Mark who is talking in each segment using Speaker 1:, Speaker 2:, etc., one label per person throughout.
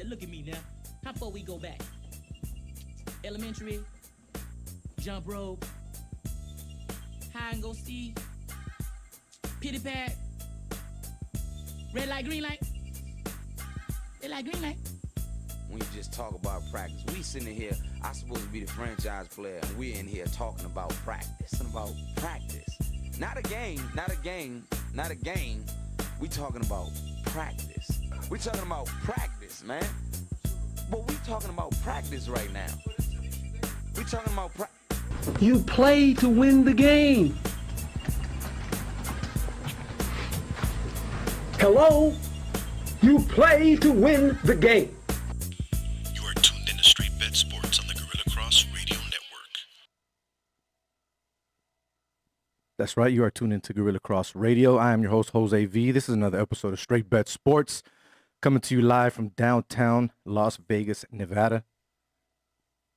Speaker 1: said, look at me now. How far we go back? Elementary, jump rope, hide and go seek, pity pad, red light, green light, red light, green light.
Speaker 2: When you just talk about practice, we sitting here, I'm supposed to be the franchise player, and we're in here talking about practice. Not a game. We talking about practice. We talking about practice, man. But we talking about practice right now. We talking about
Speaker 3: You play to win the game. Hello? You play to win the game.
Speaker 4: You are tuned into Straight Bet Sports on the Gorilla Cross Radio Network.
Speaker 5: That's right. You are tuned into Gorilla Cross Radio. I am your host, Jose V. This is another episode of Straight Bet Sports, coming to you live from downtown Las Vegas, Nevada.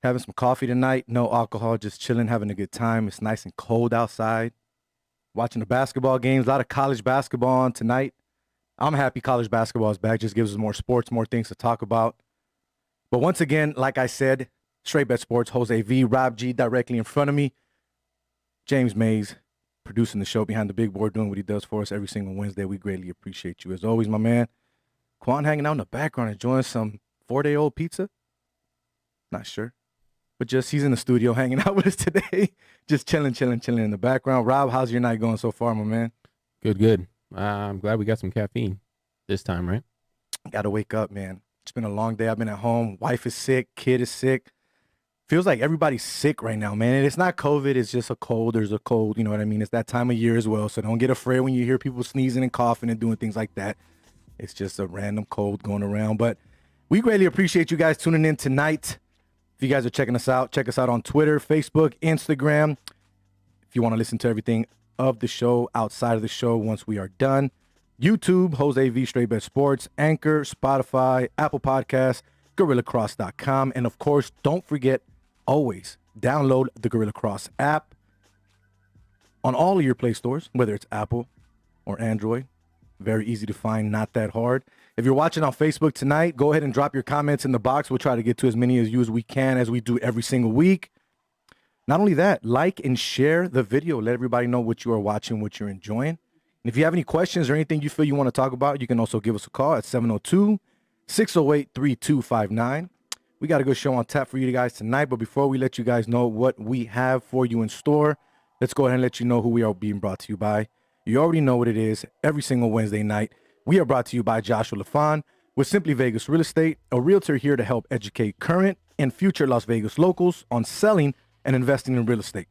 Speaker 5: Having some coffee tonight. No alcohol, just chilling, having a good time. It's nice and cold outside. Watching the basketball games. A lot of college basketball on tonight. I'm happy college basketball is back. Just gives us more sports, more things to talk about. But once again, like I said, Straight Bet Sports, Jose V, Rob G directly in front of me. James Mays producing the show behind the big board, doing what he does for us every single Wednesday. We greatly appreciate you. As always, my man, Quan hanging out in the background enjoying some 4-day-old pizza. Not sure. But just he's in the studio hanging out with us today. Just chilling in the background. Rob, how's your night going so far, my man?
Speaker 6: Good. I'm glad we got some caffeine this time, right?
Speaker 5: Got to wake up, man. It's been a long day. I've been at home. Wife is sick. Kid is sick. Feels like everybody's sick right now, man. And it's not COVID. It's just a cold. There's a cold. You know what I mean? It's that time of year as well. So don't get afraid when you hear people sneezing and coughing and doing things like that. It's just a random cold going around. But we greatly appreciate you guys tuning in tonight. If you guys are checking us out, check us out on Twitter, Facebook, Instagram. If you want to listen to everything of the show outside of the show once we are done, YouTube, Jose V Straight Bet Sports, Anchor, Spotify, Apple Podcasts, GorillaCross.com. And of course, don't forget, always download the Gorilla Cross app on all of your Play stores, whether it's Apple or Android. Very easy to find, not that hard. If you're watching on Facebook tonight, go ahead and drop your comments in the box. We'll try to get to as many of you as we can, as we do every single week. Not only that, like and share the video. Let everybody know what you are watching, what you're enjoying. And if you have any questions or anything you feel you want to talk about, you can also give us a call at 702-608-3259. We got a good show on tap for you guys tonight. But before we let you guys know what we have for you in store, let's go ahead and let you know who we are being brought to you by. You already know what it is. Every single Wednesday night, we are brought to you by Joshua LaFon with Simply Vegas Real Estate, a realtor here to help educate current and future Las Vegas locals on selling and investing in real estate.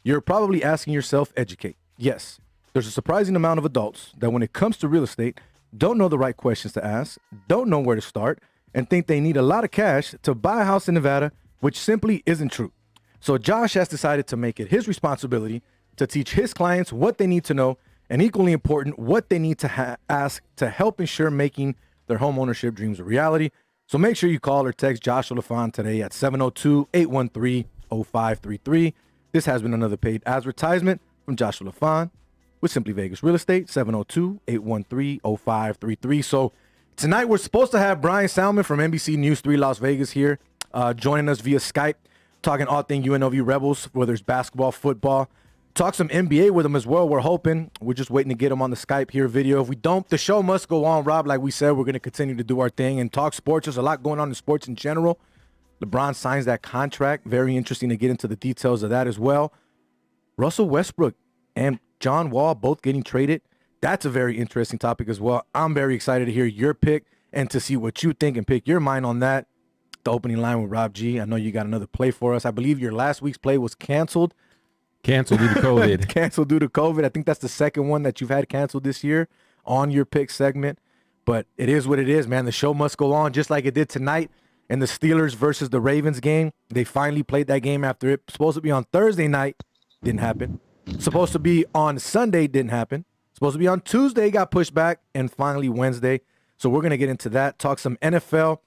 Speaker 5: You're probably asking yourself, educate. Yes, there's a surprising amount of adults that when it comes to real estate, don't know the right questions to ask, don't know where to start, and think they need a lot of cash to buy a house in Nevada, which simply isn't true. So Josh has decided to make it his responsibility to teach his clients what they need to know, and equally important, what they need to ask to help ensure making their home ownership dreams a reality. So make sure you call or text Joshua LaFon today at 702-813-0533. This has been another paid advertisement from Joshua LaFon with Simply Vegas Real Estate, 702-813-0533. So tonight we're supposed to have Brian Salmon from NBC News 3 Las Vegas here joining us via Skype, talking all things UNLV Rebels, whether it's basketball, football. Talk some NBA with him as well. We're hoping. We're just waiting to get him on the Skype here video. If we don't, the show must go on, Rob. Like we said, we're going to continue to do our thing and talk sports. There's a lot going on in sports in general. LeBron signs that contract. Very interesting to get into the details of that as well. Russell Westbrook and John Wall both getting traded. That's a very interesting topic as well. I'm very excited to hear your pick and to see what you think and pick your mind on that. The opening line with Rob G. I know you got another play for us. I believe your last week's play was canceled.
Speaker 6: Canceled due to COVID.
Speaker 5: Canceled due to COVID. I think that's the second one that you've had canceled this year on your pick segment. But it is what it is, man. The show must go on just like it did tonight in the Steelers versus the Ravens game. They finally played that game after it. Supposed to be on Thursday night. Didn't happen. Supposed to be on Sunday. Didn't happen. Supposed to be on Tuesday. Got pushed back. And finally Wednesday. So we're going to get into that. Talk some NFL.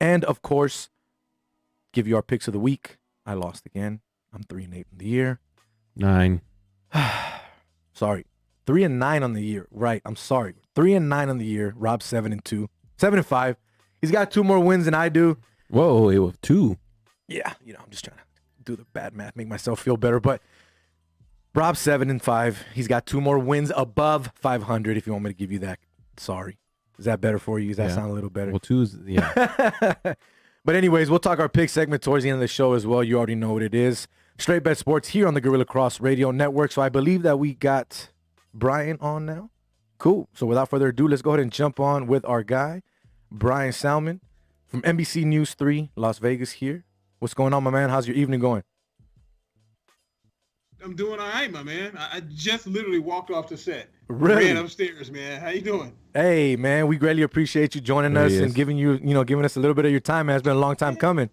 Speaker 5: And, of course, give you our picks of the week. I lost again. I'm 3-8 in the year.
Speaker 6: 9.
Speaker 5: Sorry. 3-9 on the year. Right. I'm sorry. 3-9 on the year. Rob 7-2. 7-5. He's got 2 more wins than I do.
Speaker 6: Whoa, it was 2.
Speaker 5: Yeah, I'm just trying to do the bad math, make myself feel better. But Rob's 7-5. He's got 2 more wins above 500. If you want me to give you that, sorry. Is that better for you? Does that sound a little better?
Speaker 6: Well, 2's, yeah.
Speaker 5: But anyways, we'll talk our pick segment towards the end of the show as well. You already know what it is. Straight Bet Sports here on the Gorilla Cross Radio Network. So I believe that we got Bryant on now. Cool. So without further ado, let's go ahead and jump on with our guy, Brian Salmon from NBC News 3, Las Vegas here. What's going on, my man? How's your evening going?
Speaker 7: I'm doing all right, my man. I just literally walked off the set.
Speaker 5: Really?
Speaker 7: Ran upstairs, man. How you doing?
Speaker 5: Hey, man, we greatly appreciate you joining us and giving us a little bit of your time, man. It's been a long time coming.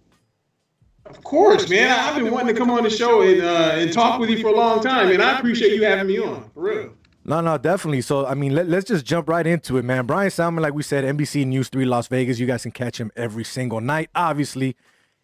Speaker 7: Of course, man. I've been wanting to come on the show and talk with you for a long time, and I appreciate you having me on, for real.
Speaker 5: No, definitely. So, I mean, let's just jump right into it, man. Brian Salmon, like we said, NBC News 3 Las Vegas. You guys can catch him every single night. Obviously,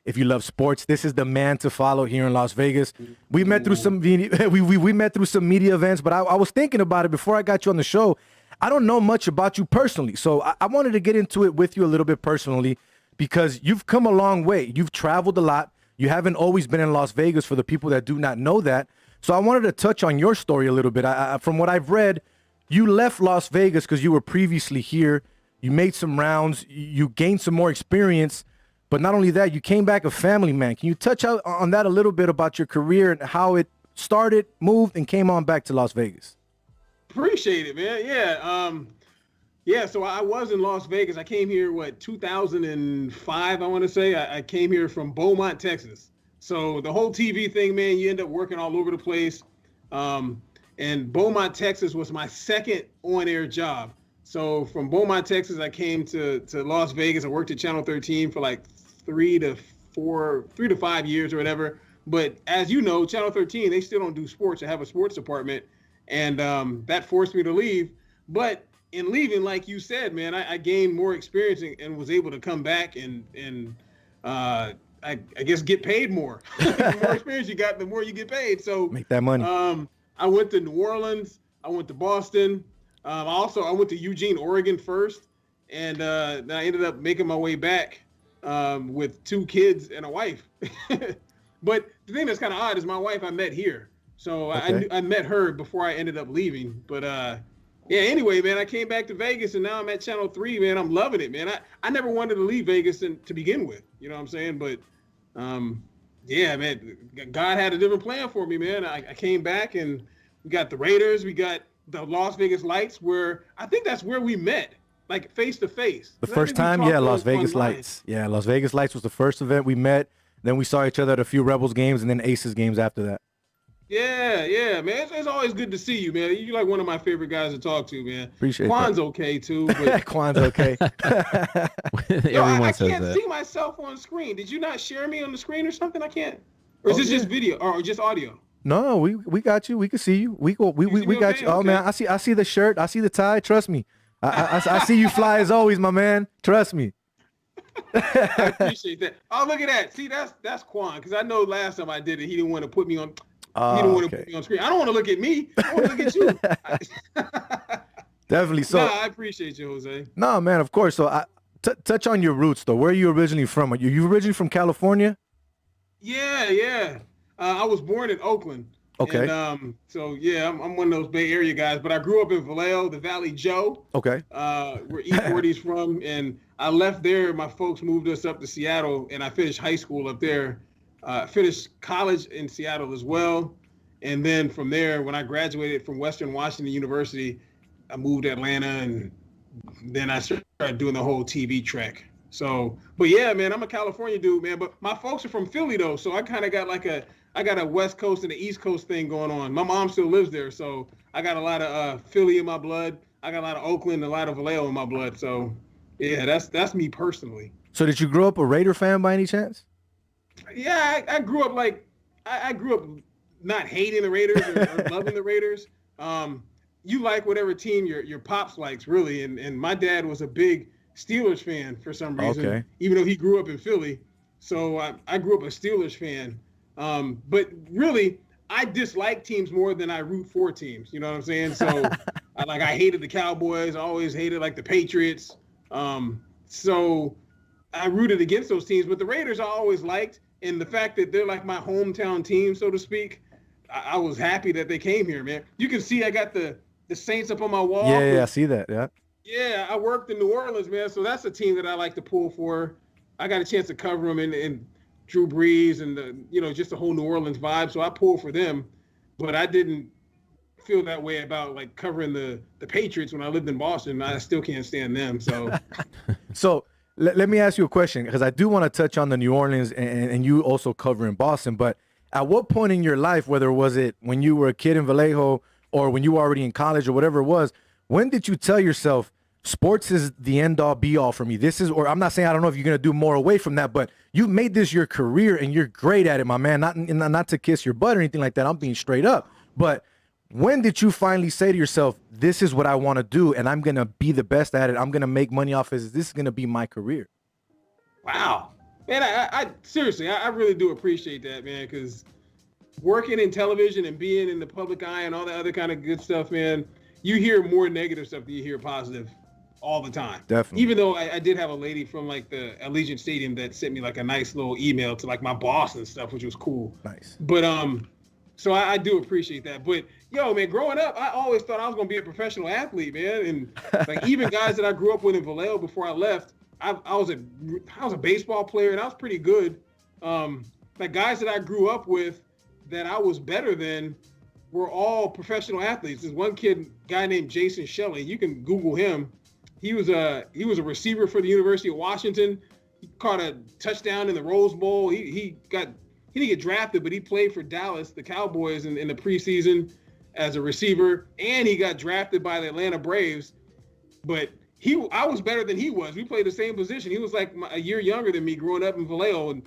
Speaker 5: if you love sports, this is the man to follow here in Las Vegas. We met through some we met through some media events, but I was thinking about it before I got you on the show. I don't know much about you personally, so I wanted to get into it with you a little bit personally because you've come a long way. You've traveled a lot. You haven't always been in Las Vegas for the people that do not know that. So I wanted to touch on your story a little bit. From what I've read, you left Las Vegas because you were previously here. You made some rounds. You gained some more experience. But not only that, you came back a family man. Can you touch out on that a little bit about your career and how it started, moved, and came on back to Las Vegas?
Speaker 7: Appreciate it, man. Yeah. So I was in Las Vegas. I came here, 2005, I want to say. I came here from Beaumont, Texas. So the whole TV thing, man, you end up working all over the place. And Beaumont, Texas was my second on-air job. So from Beaumont, Texas, I came to Las Vegas. I worked at Channel 13 for like 3 to 5 years or whatever. But as you know, Channel 13, they still don't do sports. They have a sports department. And that forced me to leave. But in leaving, like you said, man, I gained more experience and was able to come back and I guess get paid more. The more experience you got, the more you get paid. So
Speaker 5: make that money.
Speaker 7: I went to New Orleans. I went to Boston. I went to Eugene, Oregon first, and then I ended up making my way back with 2 kids and a wife. But the thing that's kind of odd is my wife I met here, so okay. I met her before I ended up leaving. But yeah, anyway, man, I came back to Vegas, and now I'm at Channel 3, man. I'm loving it, man. I never wanted to leave Vegas to begin with, you know what I'm saying? But yeah, man, God had a different plan for me, man. I came back, and we got the Raiders, we got the Las Vegas Lights, where I think that's where we met, like face to face.
Speaker 5: The first time, yeah, Las Vegas Lights. Yeah, Las Vegas Lights was the first event we met. Then we saw each other at a few Rebels games and then Aces games after that.
Speaker 7: Yeah, man. It's always good to see you, man. You're like one of my favorite guys to talk to, man.
Speaker 5: Appreciate
Speaker 7: Quan's
Speaker 5: that.
Speaker 7: okay too. But
Speaker 5: Quan's okay.
Speaker 6: Everyone
Speaker 7: I
Speaker 6: says
Speaker 7: can't
Speaker 6: that.
Speaker 7: see myself on screen. Did you not share me on the screen or something? I can't. Or is this just video or just audio?
Speaker 5: No, we got you. We can see you. We got you. Oh
Speaker 7: Okay.
Speaker 5: man, I see the shirt. I see the tie. Trust me. I see you fly as always, my man. Trust me.
Speaker 7: I appreciate that. Oh, look at that. See, that's Quan, because I know last time I did it, he didn't want to put me on. He didn't want to put me on screen. I don't want to look at me. I want to look at you.
Speaker 5: Definitely. So
Speaker 7: I appreciate you, Jose.
Speaker 5: no, man, of course. So touch on your roots though. Where are you originally from? Are you originally from California?
Speaker 7: Yeah. I was born in Oakland.
Speaker 5: Okay.
Speaker 7: And, so yeah, I'm one of those Bay Area guys, but I grew up in Vallejo, the Valley Joe.
Speaker 5: Okay.
Speaker 7: Where E40's from, and I left there. My folks moved us up to Seattle, and I finished high school up there. Finished college in Seattle as well, and then from there, when I graduated from Western Washington University, I moved to Atlanta, and then I started doing the whole TV trek. So, but yeah, man, I'm a California dude, man. But my folks are from Philly though, so I kind of got I got a West Coast and the East Coast thing going on. My mom still lives there, so I got a lot of Philly in my blood. I got a lot of Oakland, a lot of Vallejo in my blood. So, yeah, that's me personally.
Speaker 5: So did you grow up a Raider fan by any chance?
Speaker 7: Yeah, I grew up I grew up not hating the Raiders or loving the Raiders. You like whatever team your pops likes, really. And my dad was a big Steelers fan for some reason, even though he grew up in Philly. So I grew up a Steelers fan. But really, I dislike teams more than I root for teams. You know what I'm saying? So I hated the Cowboys. I always hated like the Patriots. So I rooted against those teams, but the Raiders I always liked, and the fact that they're like my hometown team, so to speak, I was happy that they came here, man. You can see I got the Saints up on my wall.
Speaker 5: Yeah, I see that. Yeah.
Speaker 7: Yeah, I worked in New Orleans, man, so that's a team that I like to pull for. I got a chance to cover them and Drew Brees and just the whole New Orleans vibe, so I pulled for them. But I didn't feel that way about like covering the Patriots when I lived in Boston. I still can't stand them. So,
Speaker 5: so let me ask you a question, because I do want to touch on the New Orleans and you also covering Boston. But at what point in your life, whether was it when you were a kid in Vallejo or when you were already in college or whatever it was, when did you tell yourself sports is the end all be all for me? This is, or I'm not saying I don't know if you're going to do more away from that, but you've made this your career and you're great at it, my man. Not to kiss your butt or anything like that. I'm being straight up. But when did you finally say to yourself, this is what I want to do and I'm going to be the best at it? I'm going to make money off of this. This is going to be my career.
Speaker 7: Wow. Man, I seriously, I really do appreciate that, man, because working in television and being in the public eye and all that other kind of good stuff, man, you hear more negative stuff than you hear positive all the time.
Speaker 5: Definitely.
Speaker 7: Even though I did have a lady from like the Allegiant Stadium that sent me like a nice little email to like my boss and stuff, which was cool.
Speaker 5: Nice.
Speaker 7: But so I do appreciate that. But yo, man, growing up, I always thought I was gonna be a professional athlete, man. And like even guys that I grew up with in Vallejo before I left, I was a baseball player and I was pretty good. Like guys that I grew up with that I was better than were all professional athletes. There's one guy named Jason Shelley. You can Google him. He was a receiver for the University of Washington. He caught a touchdown in the Rose Bowl. He didn't get drafted, but he played for Dallas, the Cowboys, in the preseason as a receiver, and he got drafted by the Atlanta Braves. But I was better than he was. We played the same position. He was like a year younger than me growing up in Vallejo, and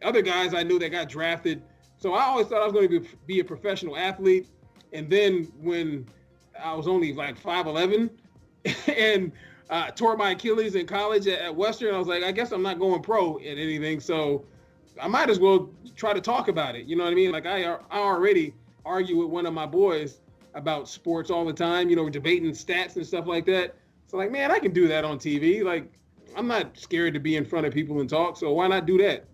Speaker 7: other guys I knew that got drafted. So I always thought I was going to be a professional athlete. And then when I was only like 5'11", and tore my Achilles in college at Western, I was like, I guess I'm not going pro at anything. So I might as well try to talk about it. You know what I mean? Like I already argue with one of my boys about sports all the time, debating stats and stuff like that. So like, man, I can do that on TV. Like, I'm not scared to be in front of people and talk. So why not do that?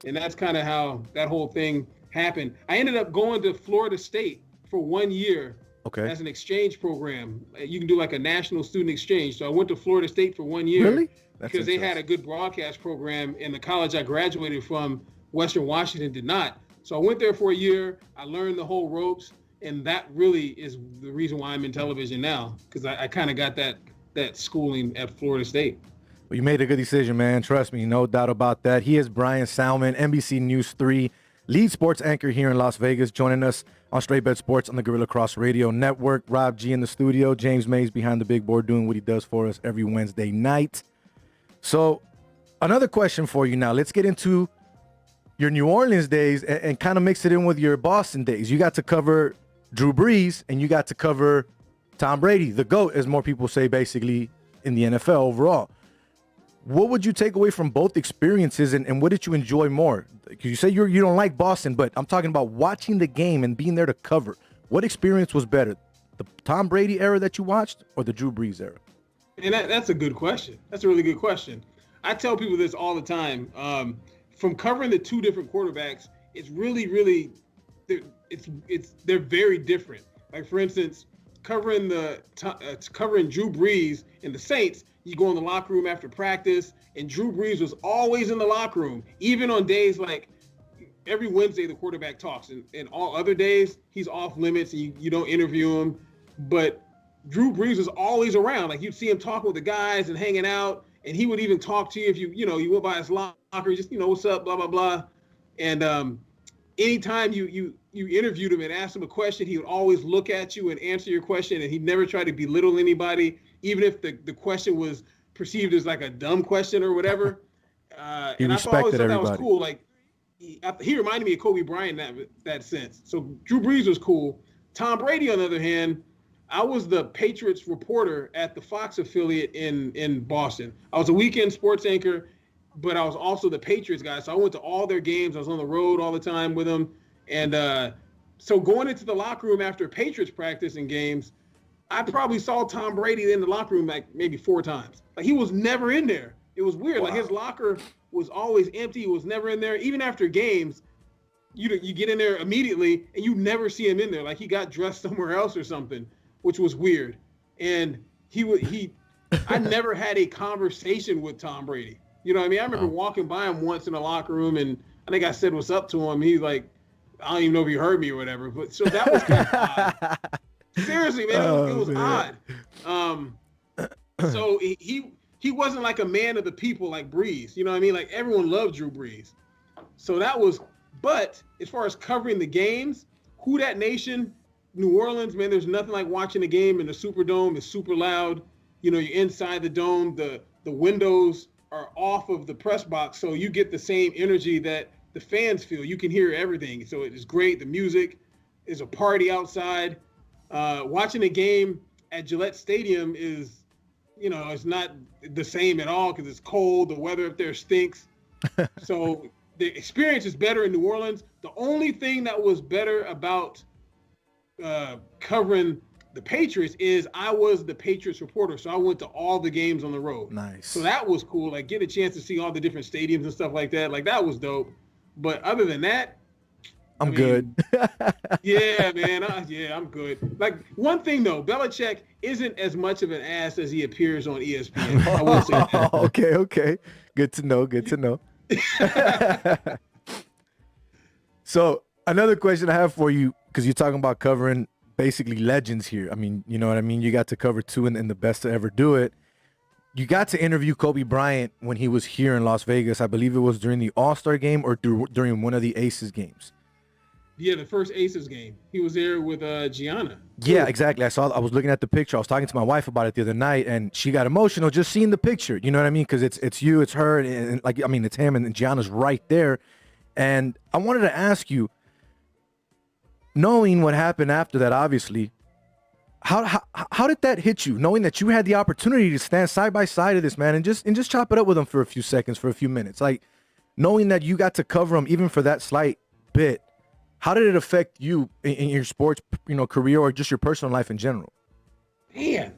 Speaker 7: And that's kind of how that whole thing happened. I ended up going to Florida State for 1 year.
Speaker 5: Okay.
Speaker 7: As an exchange program. You can do like a national student exchange. So I went to Florida State for 1 year.
Speaker 5: Really?
Speaker 7: Because they had a good broadcast program, and the college I graduated from, Western Washington, did not. So I went there for a year. I learned the whole ropes, and that really is the reason why I'm in television now, because I kind of got that schooling at Florida State.
Speaker 5: Well, you made a good decision, man. Trust me, no doubt about that. He is Bryant Salmon, NBC News 3, lead sports anchor here in Las Vegas, joining us on Straight Bet Sports on the Gorilla Cross Radio Network. Rob G in the studio. James Mays behind the big board doing what he does for us every Wednesday night. So another question for you now. Let's get into your New Orleans days and kind of mix it in with your Boston days. You got to cover Drew Brees and you got to cover Tom Brady, the GOAT, as more people say, basically, in the NFL overall. What would you take away from both experiences, and what did you enjoy more? Because you say you don't like Boston, but I'm talking about watching the game and being there to cover. What experience was better, the Tom Brady era that you watched or the Drew Brees era?
Speaker 7: And that's a good question. That's a really good question. I tell people this all the time. From covering the two different quarterbacks, it's really, they're very different. Like, for instance, covering Drew Brees and the Saints, you go in the locker room after practice, and Drew Brees was always in the locker room, even on days like every Wednesday the quarterback talks, and all other days he's off limits and you don't interview him. But Drew Brees was always around. Like, you'd see him talking with the guys and hanging out, and he would even talk to you if you went by his locker, just, what's up, blah, blah, blah. And anytime you interviewed him and asked him a question, he would always look at you and answer your question, and he'd never try to belittle anybody, even if the question was perceived as like a dumb question or whatever.
Speaker 5: He
Speaker 7: and
Speaker 5: respected
Speaker 7: I always thought
Speaker 5: everybody.
Speaker 7: that was cool. Like, he reminded me of Kobe Bryant in that sense. So Drew Brees was cool. Tom Brady, on the other hand, I was the Patriots reporter at the Fox affiliate in Boston. I was a weekend sports anchor, but I was also the Patriots guy. So I went to all their games. I was on the road all the time with them. And so going into the locker room after Patriots practice and games, I probably saw Tom Brady in the locker room like maybe 4 times. Like, he was never in there. It was weird.
Speaker 2: Wow.
Speaker 7: Like his locker was always empty. It was never in there. Even after games, you get in there immediately and you never see him in there. Like he got dressed somewhere else or something, which was weird. And I never had a conversation with Tom Brady. You know what I mean? I remember walking by him once in the locker room, and I think I said what's up to him. He's like, I don't even know if he heard me or whatever. But so that was kind of odd. Seriously, man, it was odd. So he wasn't like a man of the people like Breeze. You know what I mean? Like everyone loved Drew Brees. So that was. But as far as covering the games, Who Dat Nation, New Orleans, man, there's nothing like watching a game in the Superdome. It's super loud. You know, you're inside the dome. The windows are off of the press box, so you get the same energy that the fans feel. You can hear everything. So it is great. The music is a party outside. Watching a game at Gillette Stadium is, you know, it's not the same at all because it's cold. The weather up there stinks. So the experience is better in New Orleans. The only thing that was better about covering the Patriots is I was the Patriots reporter, so I went to all the games on the road.
Speaker 5: Nice.
Speaker 7: So that was cool. Like, get a chance to see all the different stadiums and stuff like that. Like, that was dope. But other than that,
Speaker 5: I'm good.
Speaker 7: Yeah, man. I'm good. Like, one thing, though, Belichick isn't as much of an ass as he appears on ESPN. I will say that.
Speaker 5: Okay. Good to know. So another question I have for you, because you're talking about covering basically legends here. I mean, you know what I mean? You got to cover two and the best to ever do it. You got to interview Kobe Bryant when he was here in Las Vegas. I believe it was during the All-Star game or during one of the Aces games.
Speaker 7: Yeah, the first Aces game. He was there with Gianna.
Speaker 5: Yeah, exactly. I was looking at the picture. I was talking to my wife about it the other night, and she got emotional just seeing the picture. You know what I mean? Because it's you, it's her, and like, I mean, it's him, and Gianna's right there. And I wanted to ask you, knowing what happened after that, obviously, how did that hit you? Knowing that you had the opportunity to stand side by side of this man and just chop it up with him for a few seconds, for a few minutes, like knowing that you got to cover him even for that slight bit. How did it affect you in your sports, career, or just your personal life in general?
Speaker 7: Man,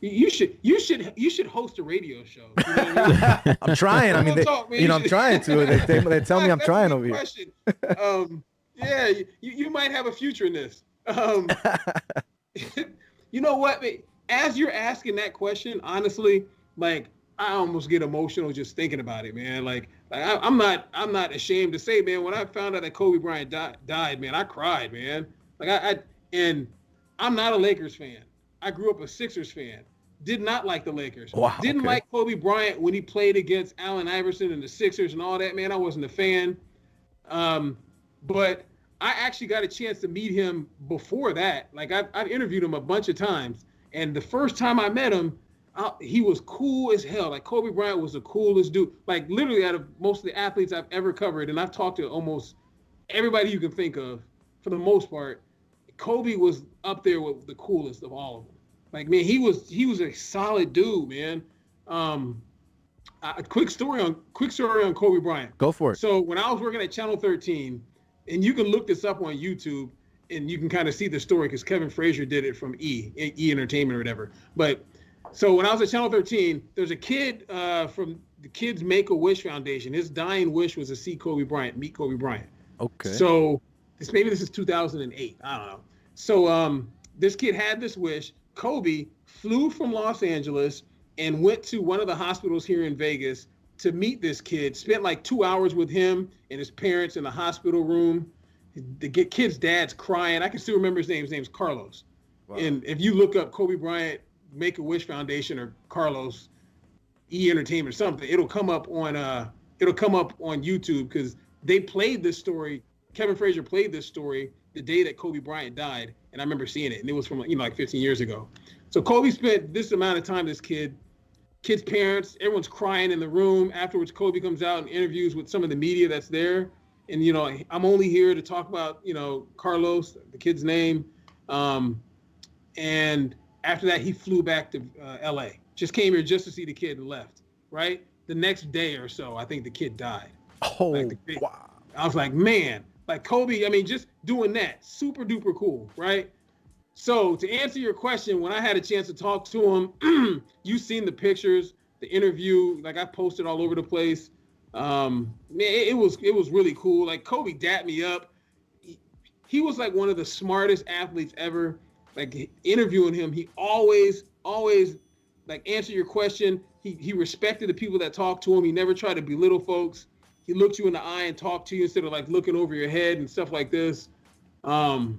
Speaker 7: you should host a radio show. You know what I mean?
Speaker 5: I'm trying. I mean, I'm trying to. They tell me I'm trying over here.
Speaker 7: Yeah, you might have a future in this. You know what? As you're asking that question, honestly, like I almost get emotional just thinking about it, man. Like I'm not ashamed to say, man, when I found out that Kobe Bryant died, man, I cried, man. Like and I'm not a Lakers fan. I grew up a Sixers fan. Did not like the Lakers.
Speaker 5: Wow,
Speaker 7: Didn't like Kobe Bryant when he played against Allen Iverson and the Sixers and all that, man. I wasn't a fan. But I actually got a chance to meet him before that. Like I've interviewed him a bunch of times. And the first time I met him, he was cool as hell. Like Kobe Bryant was the coolest dude. Like literally out of most of the athletes I've ever covered, and I've talked to almost everybody you can think of, for the most part, Kobe was up there with the coolest of all of them. Like, man, he was a solid dude, man. A quick story on Kobe Bryant. Go for it. So when I was working at Channel 13, and you can look this up on YouTube, and you can kind of see the story because Kevin Frazier did it from E Entertainment or whatever. But so when I was at Channel 13, there's a kid from the Kids Make-A-Wish Foundation. His dying wish was to see Kobe Bryant, meet Kobe Bryant. Okay. So this is 2008. I don't know. So this kid had this wish. Kobe flew from Los Angeles and went to one of the hospitals here in Vegas to meet this kid. Spent like 2 hours with him and his parents in the hospital room. The kid's dad's crying. I can still remember his name. His name's Carlos. Wow. And if you look up Kobe Bryant Make-A-Wish Foundation or Carlos E Entertainment or something, it'll come up on YouTube because they played this story. Kevin Frazier played this story the day that Kobe Bryant died, and I remember seeing it, and it was from like 15 years ago. So Kobe spent this amount of time with this kid's parents, everyone's crying in the room. Afterwards, Kobe comes out and interviews with some of the media that's there, and I'm only here to talk about Carlos, the kid's name, and after that he flew back to L.A. Just came here just to see the kid and left. Right, the next day or so, I think the kid died. Oh, wow! I was like, man. Like Kobe, I mean, just doing that, super duper cool, right? So to answer your question, when I had a chance to talk to him, you've seen the pictures. the interview, like I posted all over the place. Man, it was really cool. Like Kobe dapped me up. He was like one of the smartest athletes ever. Like interviewing him, he always like answer your question. He respected the people that talked to him. He never tried to belittle folks. He looked you in the eye and talked to you instead of like looking over your head and stuff like this. Man,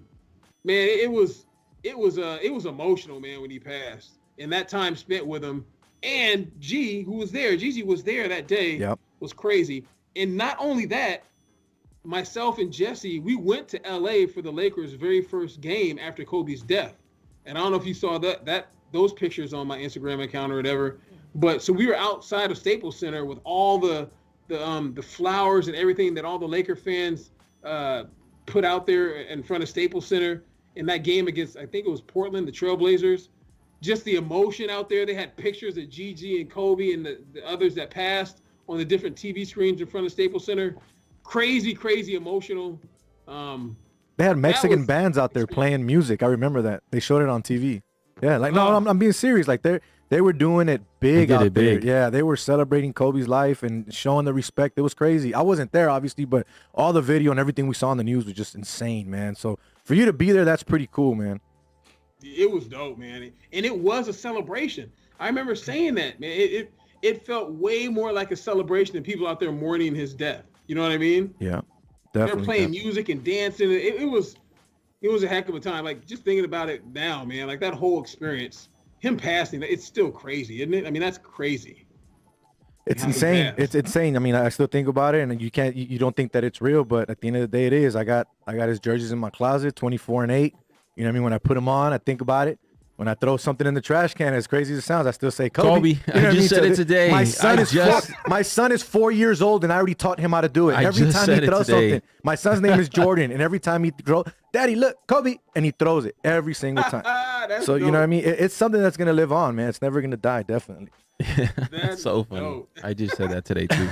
Speaker 7: it was emotional, man, when he passed. And that time spent with him and G, who was there, Gigi was there that day, was crazy. And not only that, myself and Jesse, we went to LA for the Lakers' very first game after Kobe's death. And I don't know if you saw those pictures on my Instagram account or whatever. But so we were outside of Staples Center with all the flowers and everything that all the Laker fans put out there in front of Staples Center in that game against, I think it was Portland, the Trailblazers. Just the emotion out there. They had pictures of Gigi and Kobe and the others that passed on the different TV screens in front of Staples Center. Crazy emotional.
Speaker 5: They had Mexican bands out there playing music. I remember that. They showed it on TV. Yeah, like no, I'm being serious. Like they were doing it big out there. Yeah, they were celebrating Kobe's life and showing the respect. It was crazy. I wasn't there, obviously, but all the video and everything we saw on the news was just insane, man. So for you to be there, that's pretty cool, man.
Speaker 7: It was dope, man. And it was a celebration. I remember saying that, man. It felt way more like a celebration than people out there mourning his death. You know what I mean?
Speaker 5: Yeah, definitely.
Speaker 7: They were playing music and dancing. It was a heck of a time. Like, just thinking about it now, man, like that whole experience, him passing, it's still crazy, isn't it? I mean, that's crazy.
Speaker 5: It's insane. It's insane. I mean, I still think about it, and you don't think that it's real, but at the end of the day, it is. I got his jerseys in my closet, 24 and 8. You know what I mean? When I put them on, I think about it. When I throw something in the trash can, as crazy as it sounds, I still say Kobe.
Speaker 6: You know I just said it today.
Speaker 5: My son is 4 years old, and I already taught him how to do it. Every time he throws something, my son's name is Jordan, and every time he throws, Daddy, look, Kobe, and he throws it every single time. So, you know what I mean? It's something that's going to live on, man. It's never going to die, definitely.
Speaker 6: That's so funny. Dope. I just said that today, too.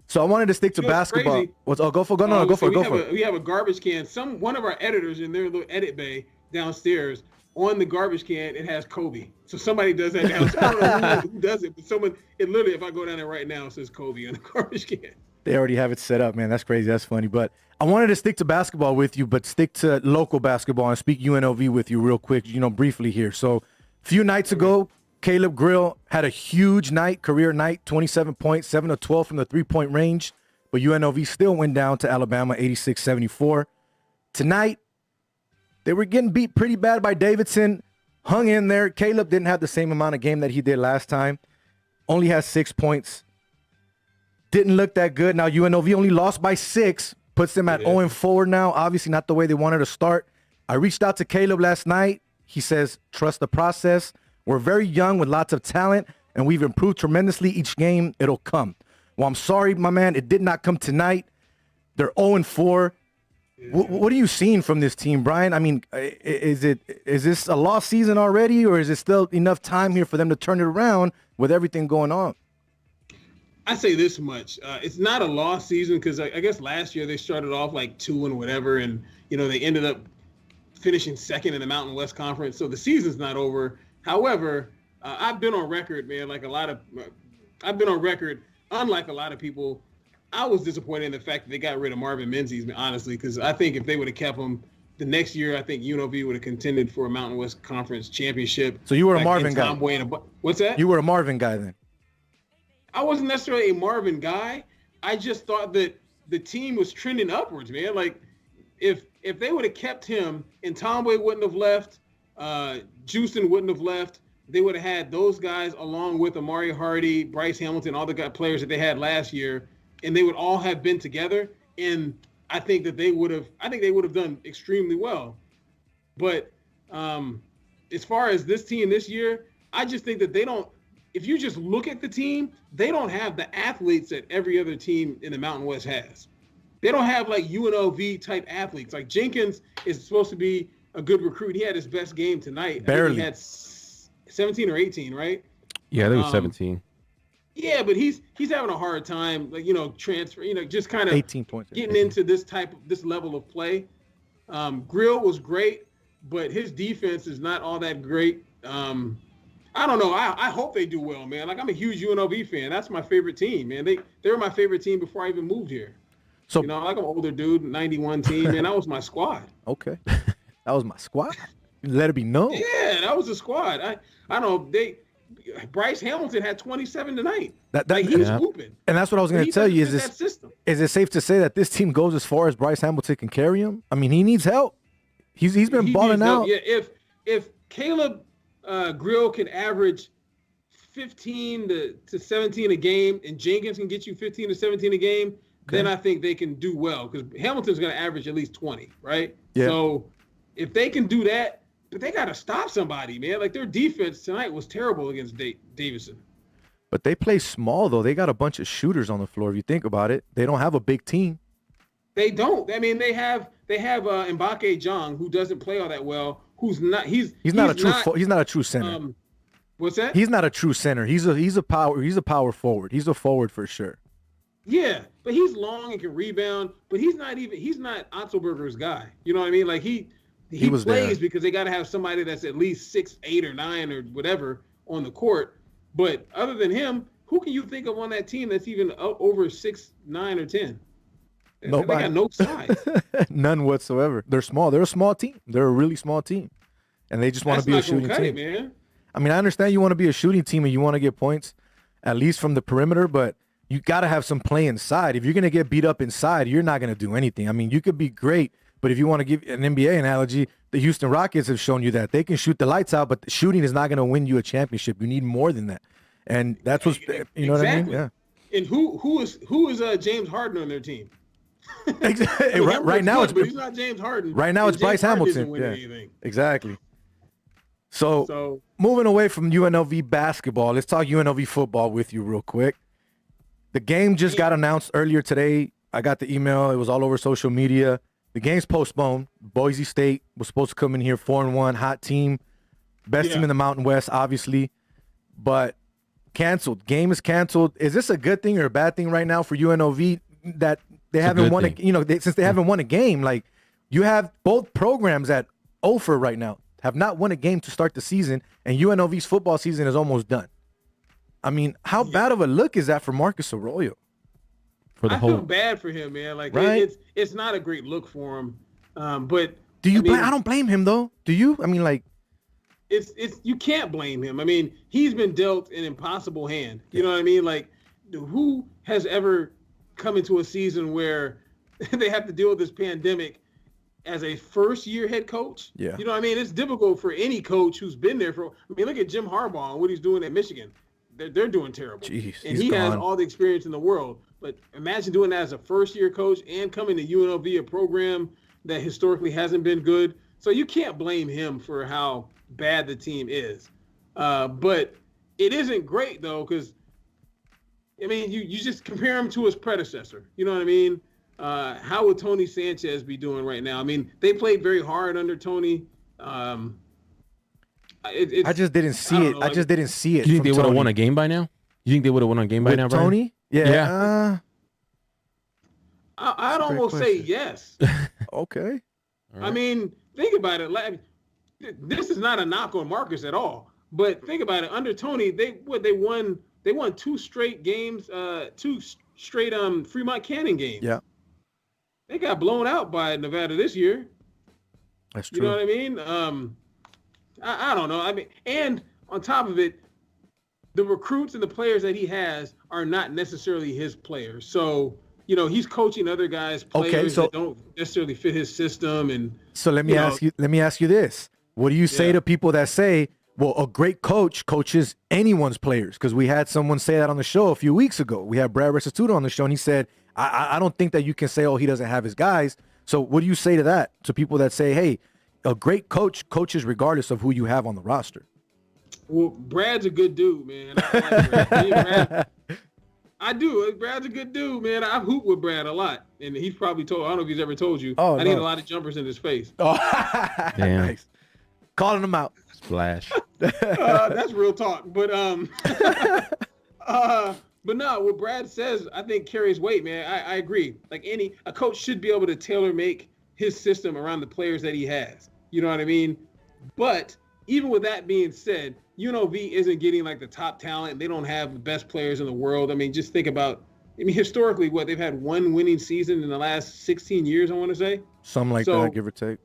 Speaker 5: So I wanted to stick to basketball. Go for it.
Speaker 7: We have a garbage can. One of our editors in their little edit bay downstairs, on the garbage can, it has Kobe. So somebody does that downstairs. I don't know who does it, but it literally, if I go down there right now, it says Kobe on the garbage can.
Speaker 5: They already have it set up, man. That's crazy. That's funny. But I wanted to stick to basketball with you, but stick to local basketball and speak UNLV with you real quick, briefly here. So a few nights ago, Caleb Grill had a huge night, career night, 27 points, 7 of 12 from the three-point range. But UNLV still went down to Alabama, 86-74. Tonight, they were getting beat pretty bad by Davidson. Hung in there. Caleb didn't have the same amount of game that he did last time. Only has 6 points. Didn't look that good. Now UNLV only lost by 6. Puts them at 0-4 now. Obviously not the way they wanted to start. I reached out to Caleb last night. He says, trust the process. We're very young with lots of talent, and we've improved tremendously each game. It'll come. Well, I'm sorry, my man. It did not come tonight. They're 0-4. What are you seeing from this team, Brian? I mean, is this a lost season already, or is it still enough time here for them to turn it around with everything going on?
Speaker 7: I say this much. It's not a lost season because I guess last year they started off like 2 and whatever, and, they ended up finishing second in the Mountain West Conference. So the season's not over. However, I've been on record, man, unlike a lot of people. I was disappointed in the fact that they got rid of Marvin Menzies, honestly, because I think if they would have kept him the next year, I think UNLV would have contended for a Mountain West Conference championship.
Speaker 5: So you were a Marvin guy.
Speaker 7: What's that?
Speaker 5: You were a Marvin guy then.
Speaker 7: I wasn't necessarily a Marvin guy. I just thought that the team was trending upwards, man. Like, if they would have kept him and Tomboy wouldn't have left, Houston wouldn't have left, they would have had those guys along with Amari Hardy, Bryce Hamilton, all the players that they had last year, and they would all have been together. And I think that they would have done extremely well. But as far as this team this year, I just think that they don't. If you just look at the team, they don't have the athletes that every other team in the Mountain West has. They don't have like UNLV type athletes. Like Jenkins is supposed to be a good recruit. He had his best game tonight.
Speaker 5: Barely.
Speaker 7: He had 17 or 18, right?
Speaker 6: Yeah, they were 17.
Speaker 7: Yeah, but he's having a hard time, like, transfer, just kind of
Speaker 5: 18 points
Speaker 7: getting into this level of play. Grill was great, but his defense is not all that great. I don't know. I hope they do well, man. Like, I'm a huge UNLV fan. That's my favorite team, man. They were my favorite team before I even moved here.
Speaker 5: So,
Speaker 7: you know, like, I'm an older dude, 91 team, man. That was my squad.
Speaker 5: Okay. That was my squad? Let it be known.
Speaker 7: Yeah, that was the squad. I don't know. Bryce Hamilton had 27 tonight. He was hooping.
Speaker 5: And that's what I was going to tell you. Is it safe to say that this team goes as far as Bryce Hamilton can carry him? I mean, he needs help. He's been balling out.
Speaker 7: Yeah, if Caleb Grill can average 15 to 17 a game, and Jenkins can get you 15 to 17 a game, then I think they can do well, because Hamilton's going to average at least 20, right?
Speaker 5: Yeah.
Speaker 7: So if they can do that, but they got to stop somebody, man. Like, their defense tonight was terrible against Davidson.
Speaker 5: But they play small, though. They got a bunch of shooters on the floor. If you think about it, they don't have a big team.
Speaker 7: They don't. I mean, they have Mbake Jong, who doesn't play all that well. Who's not? He's not a true center.
Speaker 5: What's that? He's not a true center. He's a power forward. He's a forward for sure.
Speaker 7: Yeah, but he's long and can rebound. But he's not Otzelberger's guy. You know what I mean? Like, he plays because they got to have somebody that's at least 6'8" or 9" or whatever on the court. But other than him, who can you think of on that team that's even over 6'9" or 10? Nobody. They got no size.
Speaker 5: None whatsoever. They're small. They're a small team. They're a really small team, and they just want to be a shooting team.
Speaker 7: Man.
Speaker 5: I mean, I understand you want to be a shooting team and you want to get points, at least from the perimeter, but you got to have some play inside. If you're going to get beat up inside, you're not going to do anything. I mean, you could be great, but if you want to give an NBA analogy, the Houston Rockets have shown you that they can shoot the lights out, but the shooting is not going to win you a championship. You need more than that, and that's what's you know what I mean? Yeah.
Speaker 7: And who is James Harden on their team?
Speaker 5: right now,
Speaker 7: but he's not James Harden.
Speaker 5: Right now, it's Bryce Hamilton. Yeah, exactly. So moving away from UNLV basketball, let's talk UNLV football with you real quick. The game just got announced earlier today. I got the email. It was all over social media. The game's postponed. Boise State was supposed to come in here 4-1, hot team, best team in the Mountain West, obviously, but canceled. Game is canceled. Is this a good thing or a bad thing right now for UNLV that they haven't won since they haven't won a game? Like, you have both programs at 0 right now, have not won a game to start the season, and UNLV's football season is almost done. I mean, how bad of a look is that for Marcus Arroyo?
Speaker 7: I feel bad for him, man. Like, right? It's not a great look for him. But
Speaker 5: I don't blame him though. Do you? I mean, like,
Speaker 7: it's you can't blame him. I mean, he's been dealt an impossible hand. You know what I mean? Like, who has ever come into a season where they have to deal with this pandemic as a first-year head coach?
Speaker 5: Yeah.
Speaker 7: You know what I mean? It's difficult for any coach who's been there for. I mean, look at Jim Harbaugh and what he's doing at Michigan. They're doing terrible.
Speaker 5: Jeez,
Speaker 7: and he has all the experience in the world. But imagine doing that as a first-year coach and coming to UNLV, a program that historically hasn't been good. So you can't blame him for how bad the team is. But it isn't great, though, because, I mean, you just compare him to his predecessor. You know what I mean? How would Tony Sanchez be doing right now? I mean, they played very hard under Tony.
Speaker 5: I just didn't see it. I just didn't see it.
Speaker 6: Do you think they would have won a game by now? You think they would have won a game by now, Brian?
Speaker 5: Tony? Yeah.
Speaker 7: I'd almost say yes.
Speaker 5: Okay.
Speaker 6: Right.
Speaker 7: I mean, think about it. Like, this is not a knock on Marcus at all. But think about it. Under Tony, they won 2 straight games, 2 straight Fremont Canyon games.
Speaker 5: Yeah.
Speaker 7: They got blown out by Nevada this year.
Speaker 5: That's true.
Speaker 7: You know what I mean? I don't know. I mean, and on top of it, the recruits and the players that he has are not necessarily his players. So, you know, he's coaching other guys, players that don't necessarily fit his system. And
Speaker 5: so let me ask you this. What do you say to people that say, well, a great coach coaches anyone's players? Because we had someone say that on the show a few weeks ago. We had Brad Restituto on the show, and he said, I don't think that you can say, oh, he doesn't have his guys. So what do you say to that, to people that say, hey, a great coach coaches regardless of who you have on the roster?
Speaker 7: Well, Brad's a good dude, man. I like Brad. I do. Brad's a good dude, man. I've hooped with Brad a lot, and he's probably told. I don't know if he's ever told you. I need a lot of jumpers in his face.
Speaker 5: Oh, nice. Calling him out.
Speaker 6: Splash.
Speaker 7: That's real talk, but no. What Brad says, I think carries weight, man. I agree. Like a coach should be able to tailor make his system around the players that he has. You know what I mean? But even with that being said, UNLV isn't getting like the top talent. They don't have the best players in the world. I mean, just think about, historically, they've had one winning season in the last 16 years, I want to say.
Speaker 5: Something like that, give or take.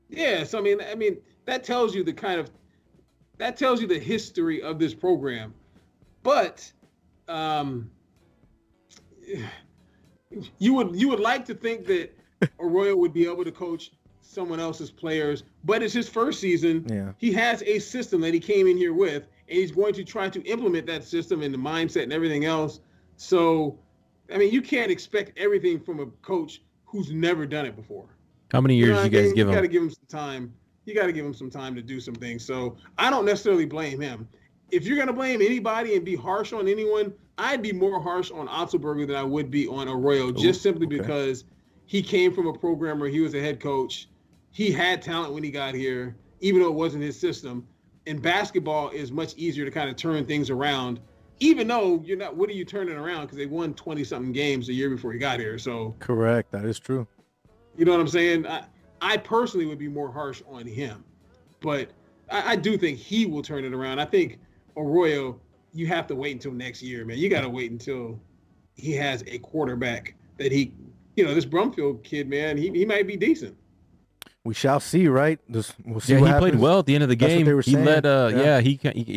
Speaker 7: Yeah. So, I mean, that tells you the history of this program. But you would like to think that Arroyo would be able to coach someone else's players, but it's his first season.
Speaker 5: Yeah.
Speaker 7: He has a system that he came in here with, and he's going to try to implement that system and the mindset and everything else. So, I mean, you can't expect everything from a coach who's never done it before.
Speaker 6: How many years you guys give him?
Speaker 7: You got to give him some time. You got to give him some time to do some things. So I don't necessarily blame him. If you're going to blame anybody and be harsh on anyone, I'd be more harsh on Otzelberger than I would be on Arroyo, just simply because he came from a program where he was a head coach. He had talent when he got here, even though it wasn't his system. And basketball is much easier to kind of turn things around, even though you're not. What are you turning around? Because they won 20-something games a year before he got here. So
Speaker 5: correct, that is true.
Speaker 7: You know what I'm saying? I personally would be more harsh on him, but I do think he will turn it around. I think Arroyo, you have to wait until next year, man. You got to wait until he has a quarterback that he, this Brumfield kid, man, he might be decent.
Speaker 5: We shall see, right? We'll see.
Speaker 6: Yeah,
Speaker 5: what
Speaker 6: he
Speaker 5: happens.
Speaker 6: played well at the end of the game.
Speaker 5: That's what they were saying.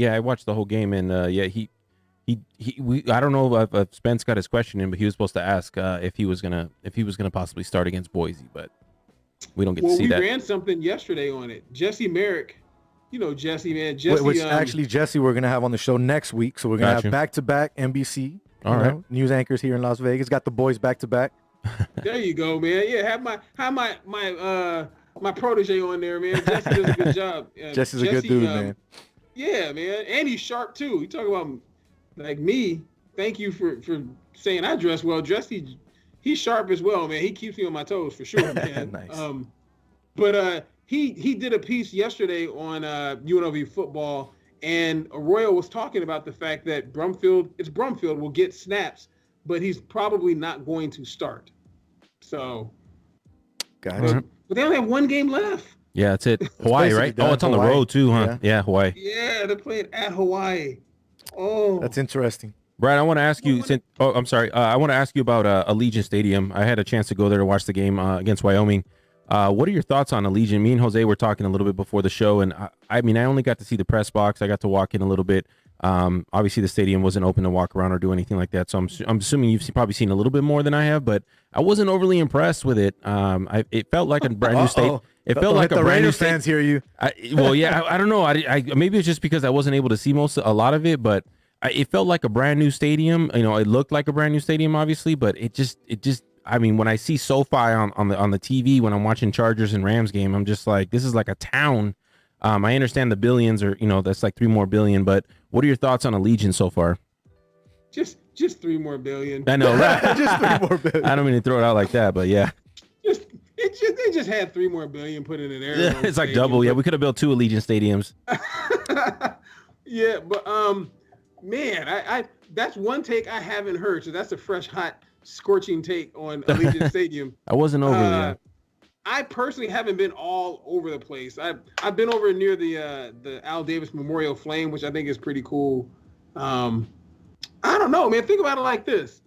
Speaker 6: I watched the whole game, and I don't know if Spence got his question in, but he was supposed to ask if he was gonna possibly start against Boise, but we don't get to see that.
Speaker 7: We ran something yesterday on it. Jesse Merrick, Jesse, man.
Speaker 5: Which actually, Jesse, we're gonna have on the show next week, so we're gonna have back-to-back NBC news anchors here in Las Vegas. Got the boys back-to-back.
Speaker 7: There you go, man. Yeah, have my protege on there, man. Jesse does a good job.
Speaker 5: Jesse's a good dude, man.
Speaker 7: Yeah, man, and he's sharp too. You talk about like me. Thank you for saying I dress well. Jesse, he's sharp as well, man. He keeps me on my toes for sure, man.
Speaker 5: Nice.
Speaker 7: But he did a piece yesterday on UNLV football, and Arroyo was talking about the fact that Brumfield will get snaps, but he's probably not going to start. So,
Speaker 5: gotcha.
Speaker 7: But they only have one game left.
Speaker 6: Yeah, that's it. Hawaii, right? Oh, it's on the road too, huh? Yeah, Hawaii.
Speaker 7: Yeah, they're playing at Hawaii. Oh,
Speaker 5: that's interesting.
Speaker 6: Brad, I want to ask you. I'm sorry. I want to ask you about Allegiant Stadium. I had a chance to go there to watch the game against Wyoming. What are your thoughts on Allegiant? Me and Jose were talking a little bit before the show, and I only got to see the press box. I got to walk in a little bit. Obviously, the stadium wasn't open to walk around or do anything like that. So I'm assuming you've probably seen a little bit more than I have, but I wasn't overly impressed with it. It felt like a brand new stadium. It felt like a brand new
Speaker 5: fans hear you.
Speaker 6: I don't know. I maybe it's just because I wasn't able to see a lot of it, but it felt like a brand new stadium. It looked like a brand new stadium, obviously, but it just. I mean, when I see SoFi on the TV when I'm watching Chargers and Rams game, I'm just like, this is like a town. I understand the billions or that's like $3 more billion, but what are your thoughts on Allegiant so far?
Speaker 7: Just $3 more billion.
Speaker 6: I know, right?
Speaker 5: Just $3 more billion.
Speaker 6: I don't mean to throw it out like that, but yeah.
Speaker 7: They just had $3 more billion put in an area.
Speaker 6: Yeah, it's like double. Yeah, we could have built 2 Allegiant stadiums.
Speaker 7: Yeah, but man, I that's one take I haven't heard. So that's a fresh, hot, scorching take on Allegiant Stadium.
Speaker 6: I wasn't over
Speaker 7: I personally haven't been all over the place. I've been over near the Al Davis Memorial Flame, which I think is pretty cool. I don't know, man. Think about it like this.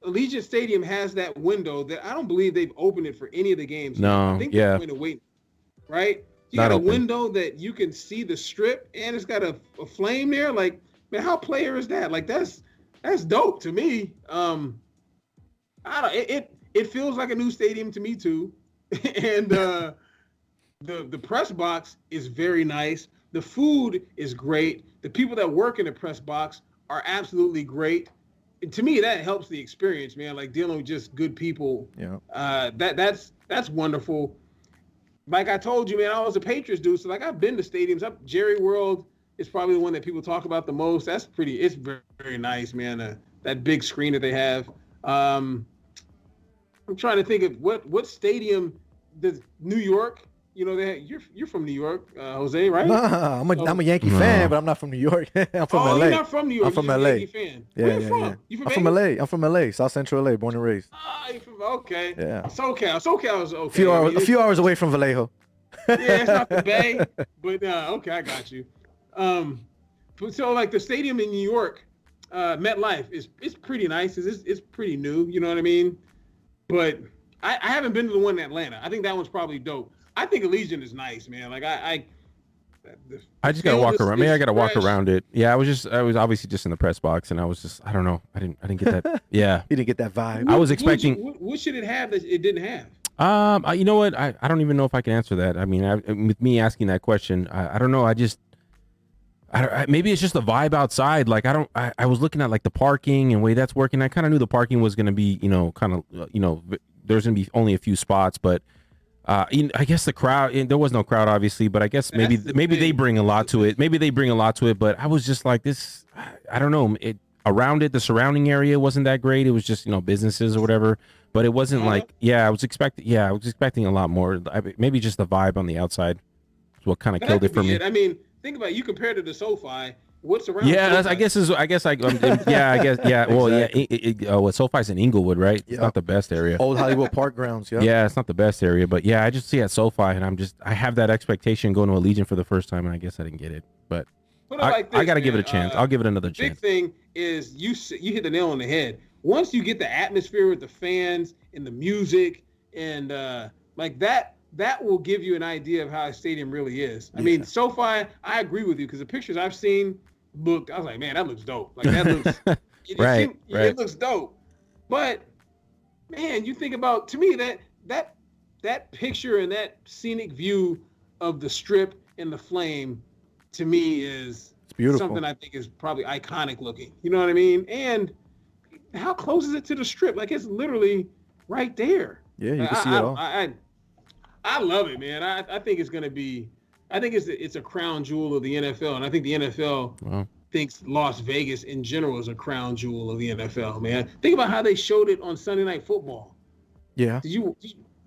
Speaker 7: Allegiant Stadium has that window that I don't believe they've opened it for any of the games.
Speaker 6: No,
Speaker 7: I think they're going to wait, right? You got a window that you can see the strip, and it's got a flame there. Like, man, how player is that? Like, that's dope to me. It feels like a new stadium to me too. And the press box is very nice. The food is great. The people that work in the press box are absolutely great. And to me, that helps the experience, man. Like dealing with just good people.
Speaker 5: Yeah.
Speaker 7: That's wonderful. Like I told you, man, I was a Patriots dude, so like I've been to stadiums. Jerry World is probably the one that people talk about the most. It's very, very nice, man. That big screen that they have. I'm trying to think of what stadium does New York. You're from New York, Jose, right?
Speaker 5: Nah, I'm a Yankee fan, but I'm not from New York. I'm from LA.
Speaker 7: You're not from New York.
Speaker 5: I'm from LA.
Speaker 7: Yankee fan. Where you from? You from
Speaker 5: I'm from LA. I'm from LA, South Central LA, born and raised.
Speaker 7: Okay.
Speaker 5: Yeah.
Speaker 7: SoCal is okay.
Speaker 5: A few hours away from Vallejo.
Speaker 7: Yeah, it's not the Bay, but okay, I got you. So like the stadium in New York, MetLife it's pretty nice. It's pretty new. You know what I mean? But I haven't been to the one in Atlanta. I think that one's probably dope. I think Allegiant is nice, man. Like I
Speaker 6: just gotta walk around. Maybe I gotta walk
Speaker 7: fresh.
Speaker 6: around it. Yeah, I was obviously just in the press box, and I don't know. I didn't get that. Yeah,
Speaker 5: You didn't get that vibe.
Speaker 6: I was expecting.
Speaker 7: What should it have that it didn't have?
Speaker 6: You know what? I don't even know if I can answer that. I mean, with me asking that question, I don't know. Maybe it's just the vibe outside. Like I was looking at like the parking and way that's working. I kind of knew the parking was going to be, there's going to be only a few spots, but I guess the crowd, there was no crowd obviously, but I guess maybe they bring a lot to it. Maybe they bring a lot to it, but I was just like this, I don't know. Around it, the surrounding area wasn't that great. It was just, businesses or whatever, but it wasn't I was expecting a lot more. Maybe just the vibe on the outside is what kind of killed it for me.
Speaker 7: I mean, think about it. You compared it to SoFi. What's around?
Speaker 6: Yeah,
Speaker 7: SoFi?
Speaker 6: I guess. Well, SoFi's in Inglewood, right? It's not the best area.
Speaker 5: Old Hollywood Park grounds. Yeah.
Speaker 6: Yeah, it's not the best area, but yeah, I just see at SoFi, and I have that expectation going to Allegiant for the first time, and I guess I didn't get it, but I got to give it a chance. I'll give it another chance.
Speaker 7: Big thing is you hit the nail on the head. Once you get the atmosphere with the fans and the music and like that will give you an idea of how a stadium really is. I mean, SoFi, I agree with you because the pictures I've seen I was like, man, that looks dope. Like that looks, it looks dope. But man, you think about, to me, that picture and that scenic view of the Strip and the Flame, to me is something I think is probably iconic looking. You know what I mean? And how close is it to the Strip? Like it's literally right there.
Speaker 5: Yeah, you can see it all.
Speaker 7: I love it, man. I think it's going to be. I think it's a crown jewel of the NFL, and I think the NFL thinks Las Vegas in general is a crown jewel of the NFL, man. Think about how they showed it on Sunday Night Football.
Speaker 5: Yeah.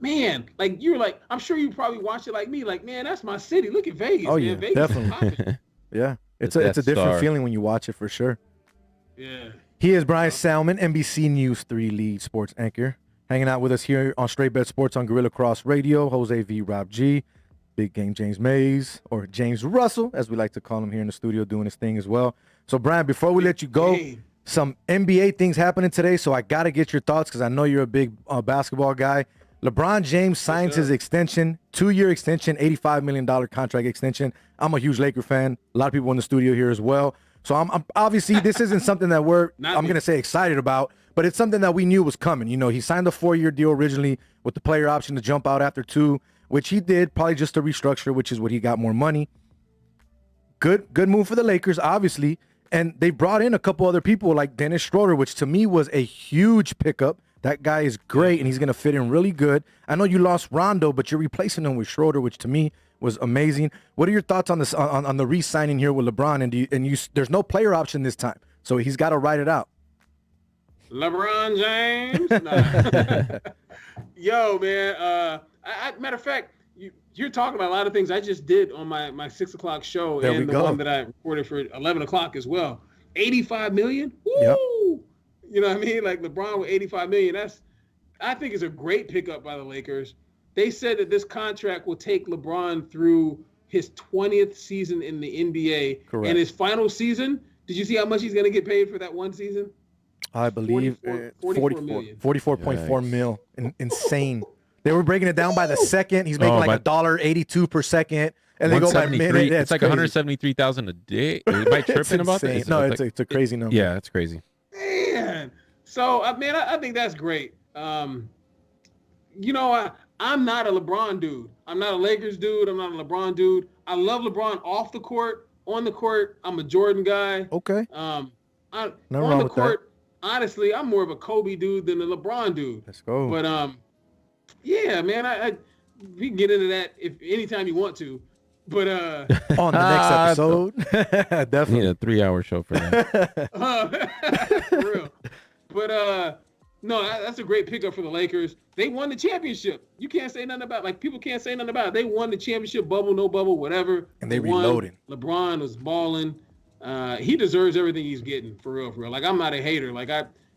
Speaker 7: Man, like you were like, I'm sure you probably watched it like me, like, man, that's my city. Look at Vegas.
Speaker 5: Oh
Speaker 7: man.
Speaker 5: yeah,
Speaker 7: Vegas
Speaker 5: definitely. Yeah, it's a different feeling when you watch it for sure.
Speaker 7: Yeah.
Speaker 5: He is Brian Salmon, NBC News 3 lead sports anchor, hanging out with us here on Straight Bet Sports on Gorilla Cross Radio. Jose V. Rob G. Big Game James Mays, or James Russell, as we like to call him here in the studio, doing his thing as well. So, Brian, before we let you go, some NBA things happening today, so I got to get your thoughts because I know you're a big basketball guy. LeBron James signs his extension, 2-year extension, $85 million contract extension. I'm a huge Laker fan. A lot of people in the studio here as well. So, I'm obviously, this isn't something that I'm going to say excited about, but it's something that we knew was coming. He signed a 4-year deal originally with the player option to jump out after 2, which he did, probably just to restructure, which is what he got more money. Good move for the Lakers, obviously. And they brought in a couple other people like Dennis Schroeder, which to me was a huge pickup. That guy is great, and he's going to fit in really good. I know you lost Rondo, but you're replacing him with Schroeder, which to me was amazing. What are your thoughts on this on the re-signing here with LeBron? And there's no player option this time, so he's got to ride it out.
Speaker 7: LeBron James? Nah. Yo, man. Matter of fact, you're talking about a lot of things I just did on my 6 o'clock show and the one that I recorded for 11 o'clock as well. 85 million? Woo!
Speaker 5: Yep.
Speaker 7: You know what I mean? Like LeBron with 85 million. I think is a great pickup by the Lakers. They said that this contract will take LeBron through his 20th season in the NBA.
Speaker 5: Correct.
Speaker 7: And his final season, did you see how much he's going to get paid for that one season?
Speaker 5: I believe 44.4 mil. Insane. They were breaking it down by the second. He's making like $1.82 per second. And they go by minute.
Speaker 6: It's like $173,000 a day. Am I tripping about this?
Speaker 5: No, it's a crazy number.
Speaker 6: Yeah, it's crazy.
Speaker 7: Man. So, man, I think that's great. I'm not a LeBron dude. I'm not a Lakers dude. I'm not a LeBron dude. I love LeBron off the court. On the court, I'm a Jordan guy.
Speaker 5: Okay.
Speaker 7: On the court, honestly, I'm more of a Kobe dude than a LeBron dude.
Speaker 5: Let's go.
Speaker 7: But yeah, man, we can get into that if anytime you want to. But
Speaker 5: on the next episode, definitely
Speaker 6: need a 3-hour show for that.
Speaker 7: For real. But no, that's a great pickup for the Lakers. They won the championship. You can't say nothing about people can't say nothing about it. They won the championship, bubble, no bubble, whatever.
Speaker 5: And they reloaded.
Speaker 7: LeBron was balling. He deserves everything he's getting, for real, for real. Like, I'm not a hater. Like,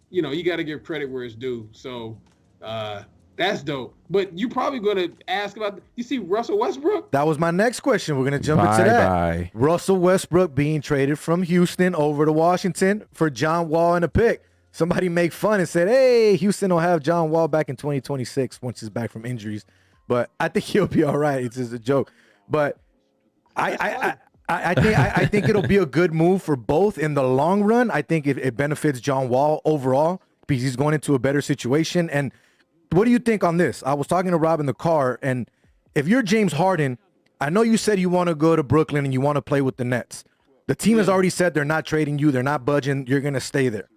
Speaker 7: you got to give credit where it's due. So that That's dope. But you probably going to ask about, you see Russell Westbrook?
Speaker 5: That was my next question. We're going to jump into that. Russell Westbrook being traded from Houston over to Washington for John Wall and a pick. Somebody make fun and said, hey, Houston will have John Wall back in 2026 once he's back from injuries. But I think he'll be all right. It's just a joke. But I think it'll be a good move for both in the long run. I think it benefits John Wall overall because he's going into a better situation. And what do you think on this? I was talking to Rob in the car, and if you're James Harden, I know you said you want to go to Brooklyn and you want to play with the Nets. The team has already said they're not trading you. They're not budging. You're going to stay there.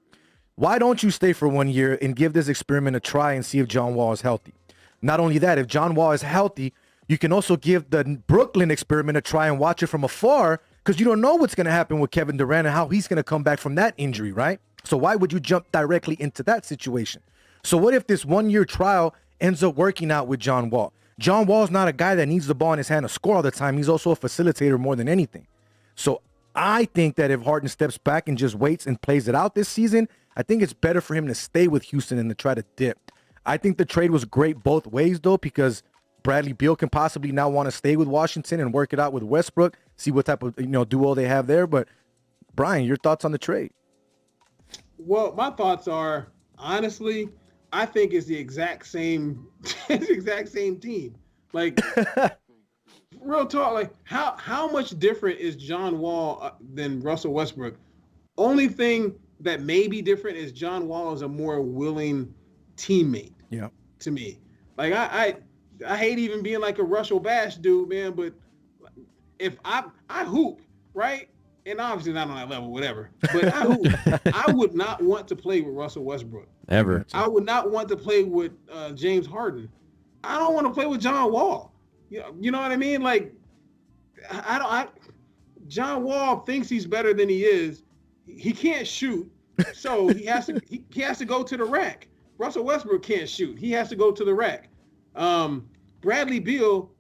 Speaker 5: Why don't you stay for 1 year and give this experiment a try and see if John Wall is healthy? Not only that, if John Wall is healthy, you can also give the Brooklyn experiment a try and watch it from afar because you don't know what's going to happen with Kevin Durant and how he's going to come back from that injury, right? So why would you jump directly into that situation? So what if this 1 year trial ends up working out with John Wall? John Wall's not a guy that needs the ball in his hand to score all the time. He's also a facilitator more than anything. So I think that if Harden steps back and just waits and plays it out this season, I think it's better for him to stay with Houston than to try to dip. I think the trade was great both ways, though, because Bradley Beal can possibly now want to stay with Washington and work it out with Westbrook, see what type of duo they have there. But Brian, your thoughts on the trade?
Speaker 7: Well, my thoughts are, honestly, I think it's the exact same team. Like, real talk, like how much different is John Wall than Russell Westbrook? Only thing that may be different is John Wall is a more willing teammate. Yeah. To me, like I hate even being like a Russell Bash dude, man. But if I hoop, right, and obviously not on that level, whatever. But I hoop, I would not want to play with Russell Westbrook
Speaker 6: ever.
Speaker 7: I would not want to play with James Harden. I don't want to play with John Wall. You know what I mean? Like, John Wall thinks he's better than he is. He can't shoot, so he has to go to the rack. Russell Westbrook can't shoot. He has to go to the rack. Bradley Beal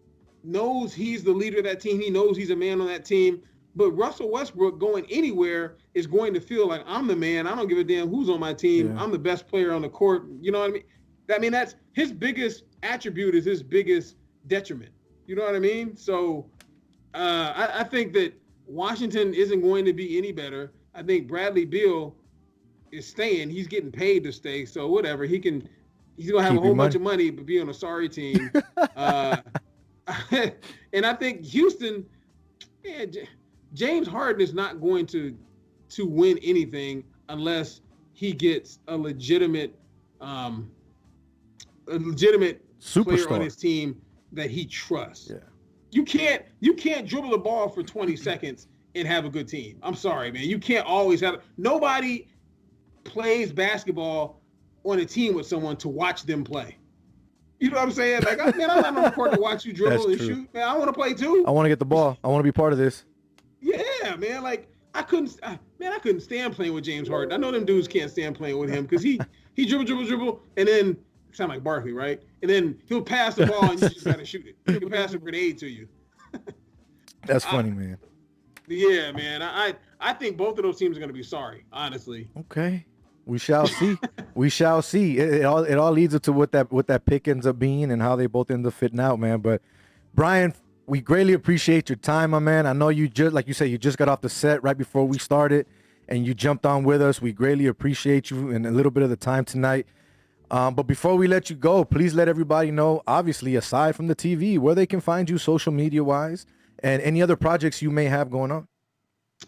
Speaker 7: knows he's the leader of that team. He knows he's a man on that team. But Russell Westbrook going anywhere is going to feel like I'm the man. I don't give a damn who's on my team. Yeah. I'm the best player on the court. You know what I mean? I mean, that's his biggest attribute is his biggest detriment. You know what I mean? So I think that Washington isn't going to be any better. I think Bradley Beal is staying. He's getting paid to stay. So whatever. He's going to have a whole bunch of money but be on a sorry team. And I think Houston, James Harden is not going to win anything unless he gets a legitimate
Speaker 5: superstar
Speaker 7: player on his team that he trusts. Yeah. You can't dribble the ball for 20 seconds and have a good team. I'm sorry, man. You can't always have nobody plays basketball on a team with someone to watch them play. You know what I'm saying? Like, man, I'm not on the court to watch you dribble and shoot. Man, I want to play too.
Speaker 5: I want to get the ball. I want to be part of this.
Speaker 7: Yeah, man. Like, I couldn't stand playing with James Harden. I know them dudes can't stand playing with him because he dribble, and then sound like Barkley, right? And then he'll pass the ball and you just gotta shoot it. He'll pass a grenade to you.
Speaker 5: That's funny, man.
Speaker 7: Yeah, man. I think both of those teams are gonna be sorry, honestly.
Speaker 5: Okay. We shall see. We shall see. It all leads up to what that pick ends up being and how they both end up fitting out, man. But Brian, we greatly appreciate your time, my man. I know you just, like you said, you just got off the set right before we started and you jumped on with us. We greatly appreciate you and a little bit of the time tonight. But before we let you go, please let everybody know, obviously, aside from the TV, where they can find you social media-wise and any other projects you may have going on.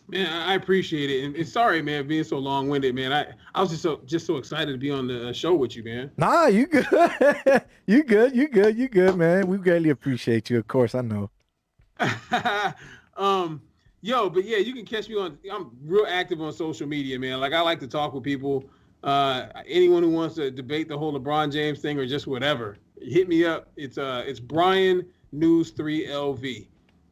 Speaker 7: Man, I appreciate it. And sorry, man, being so long-winded, man. I was just so excited to be on the show with you, man.
Speaker 5: Nah, you good. You good, man. We greatly appreciate you, of course, I know.
Speaker 7: But yeah, you can catch me I'm real active on social media, man. Like, I like to talk with people. Anyone who wants to debate the whole LeBron James thing or just whatever, hit me up. It's Bryan News 3 LV.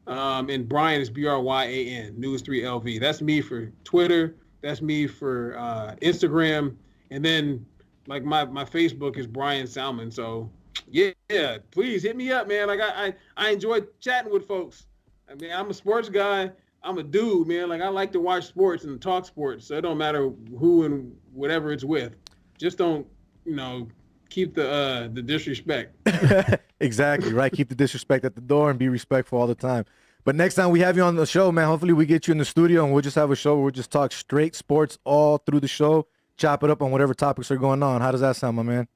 Speaker 7: And Bryan is Bryan News 3 LV. That's me for Twitter. That's me for Instagram. And then like my Facebook is Brian Salmon. So yeah, please hit me up, man. Like I enjoy chatting with folks. I mean, I'm a sports guy. I'm a dude, man. Like, I like to watch sports and talk sports. So it don't matter who and whatever it's with. Just don't, the disrespect.
Speaker 5: Exactly, right. Keep the disrespect at the door and be respectful all the time. But next time we have you on the show, man, hopefully we get you in the studio and we'll just have a show where we'll just talk straight sports all through the show, chop it up on whatever topics are going on. How does that sound, my man?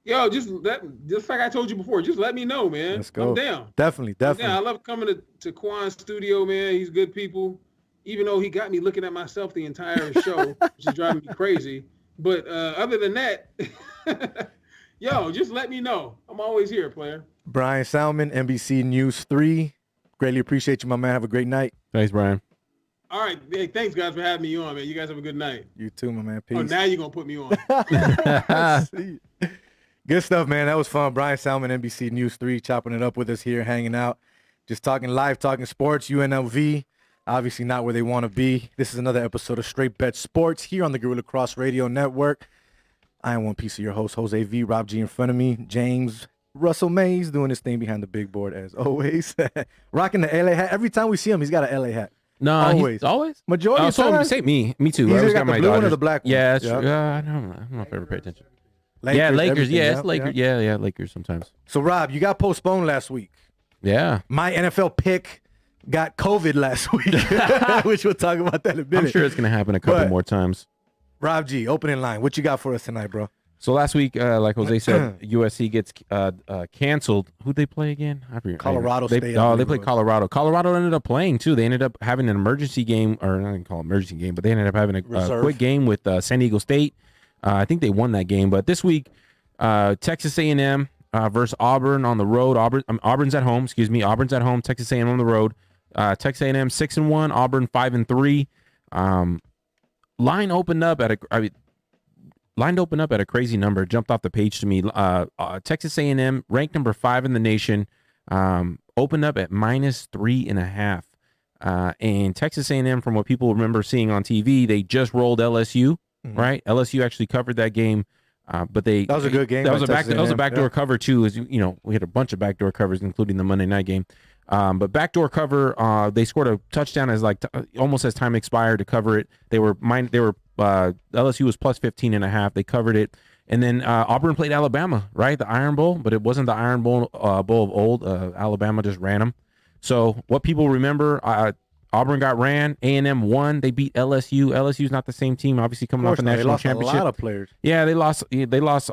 Speaker 7: Yo, just like I told you before, just let me know, man.
Speaker 5: Let's go.
Speaker 7: I'm down.
Speaker 5: Definitely.
Speaker 7: I love coming to Quan's studio, man. He's good people. Even though he got me looking at myself the entire show, which is driving me crazy. But other than that, yo, just let me know. I'm always here, player.
Speaker 5: Brian Salmon, NBC News 3. Greatly appreciate you, my man. Have a great night.
Speaker 6: Thanks, Brian.
Speaker 7: All right. Hey, thanks, guys, for having me on, man. You guys have a good night.
Speaker 5: You too, my man. Peace.
Speaker 7: Oh, now you're going to put me on.
Speaker 5: Good stuff, man. That was fun. Brian Salmon, NBC News 3, chopping it up with us here, hanging out, just talking live, talking sports, UNLV. Obviously not where they want to be. This is another episode of Straight Bet Sports here on the Gorilla Cross Radio Network. I am one piece of your host, Jose V. Rob G in front of me. James Russell Mays doing his thing behind the big board as always. Rocking the LA hat. Every time we see him, he's got an LA hat.
Speaker 6: No,
Speaker 5: always.
Speaker 6: Always?
Speaker 5: Majority of the time.
Speaker 6: Say me too.
Speaker 5: He's
Speaker 6: I always
Speaker 5: got the
Speaker 6: my
Speaker 5: blue one or
Speaker 6: Dodgers.
Speaker 5: the black one?
Speaker 6: Yeah, it's
Speaker 5: Yeah.
Speaker 6: true. I don't know if I ever pay attention.
Speaker 5: Lakers,
Speaker 6: Lakers.
Speaker 5: everything,
Speaker 6: Yeah, it's Lakers. Yeah, Lakers sometimes.
Speaker 5: So, Rob, you got postponed last week.
Speaker 6: Yeah.
Speaker 5: My NFL pick got COVID last week, which we'll talk about that in a minute.
Speaker 6: I'm sure it's going to happen a couple
Speaker 5: But-
Speaker 6: more times.
Speaker 5: Rob G, opening line. What you got for us tonight, bro?
Speaker 6: So last week, like Jose said, USC gets canceled. Who'd they play again? I forget.
Speaker 5: Colorado
Speaker 6: they,
Speaker 5: State, I
Speaker 6: Oh,
Speaker 5: believe
Speaker 6: they
Speaker 5: it
Speaker 6: played
Speaker 5: was.
Speaker 6: Colorado. Colorado ended up playing, too. They ended up having an emergency game, or not even call it emergency game, but they ended up having a
Speaker 5: Reserve.
Speaker 6: quick game with San Diego State. I think they won that game. But this week, Texas A&M versus Auburn on the road. Auburn's at home. Excuse me. Auburn's at home. Texas A&M on the road. Texas A&M 6-1. Auburn 5-3. Line opened up at a crazy number. Jumped off the page to me. Texas A&M ranked number 5 in the nation. Opened up at -3.5. And Texas A&M, from what people remember seeing on TV, they just rolled LSU. Right? LSU actually covered that game. But that
Speaker 5: was a good game.
Speaker 6: That was
Speaker 5: by
Speaker 6: a
Speaker 5: Texas A&M.
Speaker 6: backdoor cover too. As you know, we had a bunch of backdoor covers, including the Monday night game. But backdoor cover, they scored a touchdown as almost as time expired to cover it. LSU was plus 15.5. They covered it, and then Auburn played Alabama, right? The Iron Bowl, but it wasn't the Iron Bowl of old. Alabama just ran them. So what people remember, Auburn got ran. A&M won. They beat LSU. LSU's not the same team, obviously coming off a national championship.
Speaker 5: They lost a lot of players.
Speaker 6: Yeah, they lost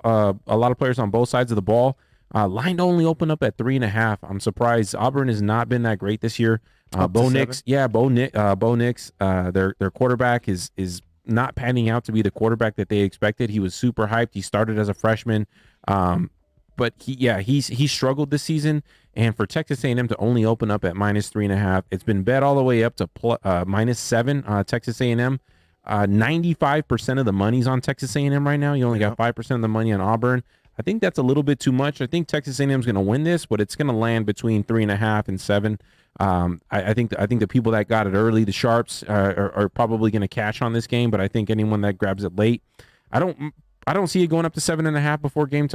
Speaker 6: a lot of players on both sides of the ball. Line only opened up at 3.5. I'm surprised. Auburn has not been that great this year. Bo Nix, their quarterback is not panning out to be the quarterback that they expected. He was super hyped. He started as a freshman, but he struggled this season. And for Texas A&M to only open up at -3.5, it's been bet all the way up to -7. Texas A&M. 95% of the money's on Texas A&M right now. You only got 5% of the money on Auburn. I think that's a little bit too much. I think Texas A&M is going to win this, but it's going to land between 3.5 and 7. I think the people that got it early, the sharps, are probably going to cash on this game. But I think anyone that grabs it late, I don't see it going up to 7.5 before game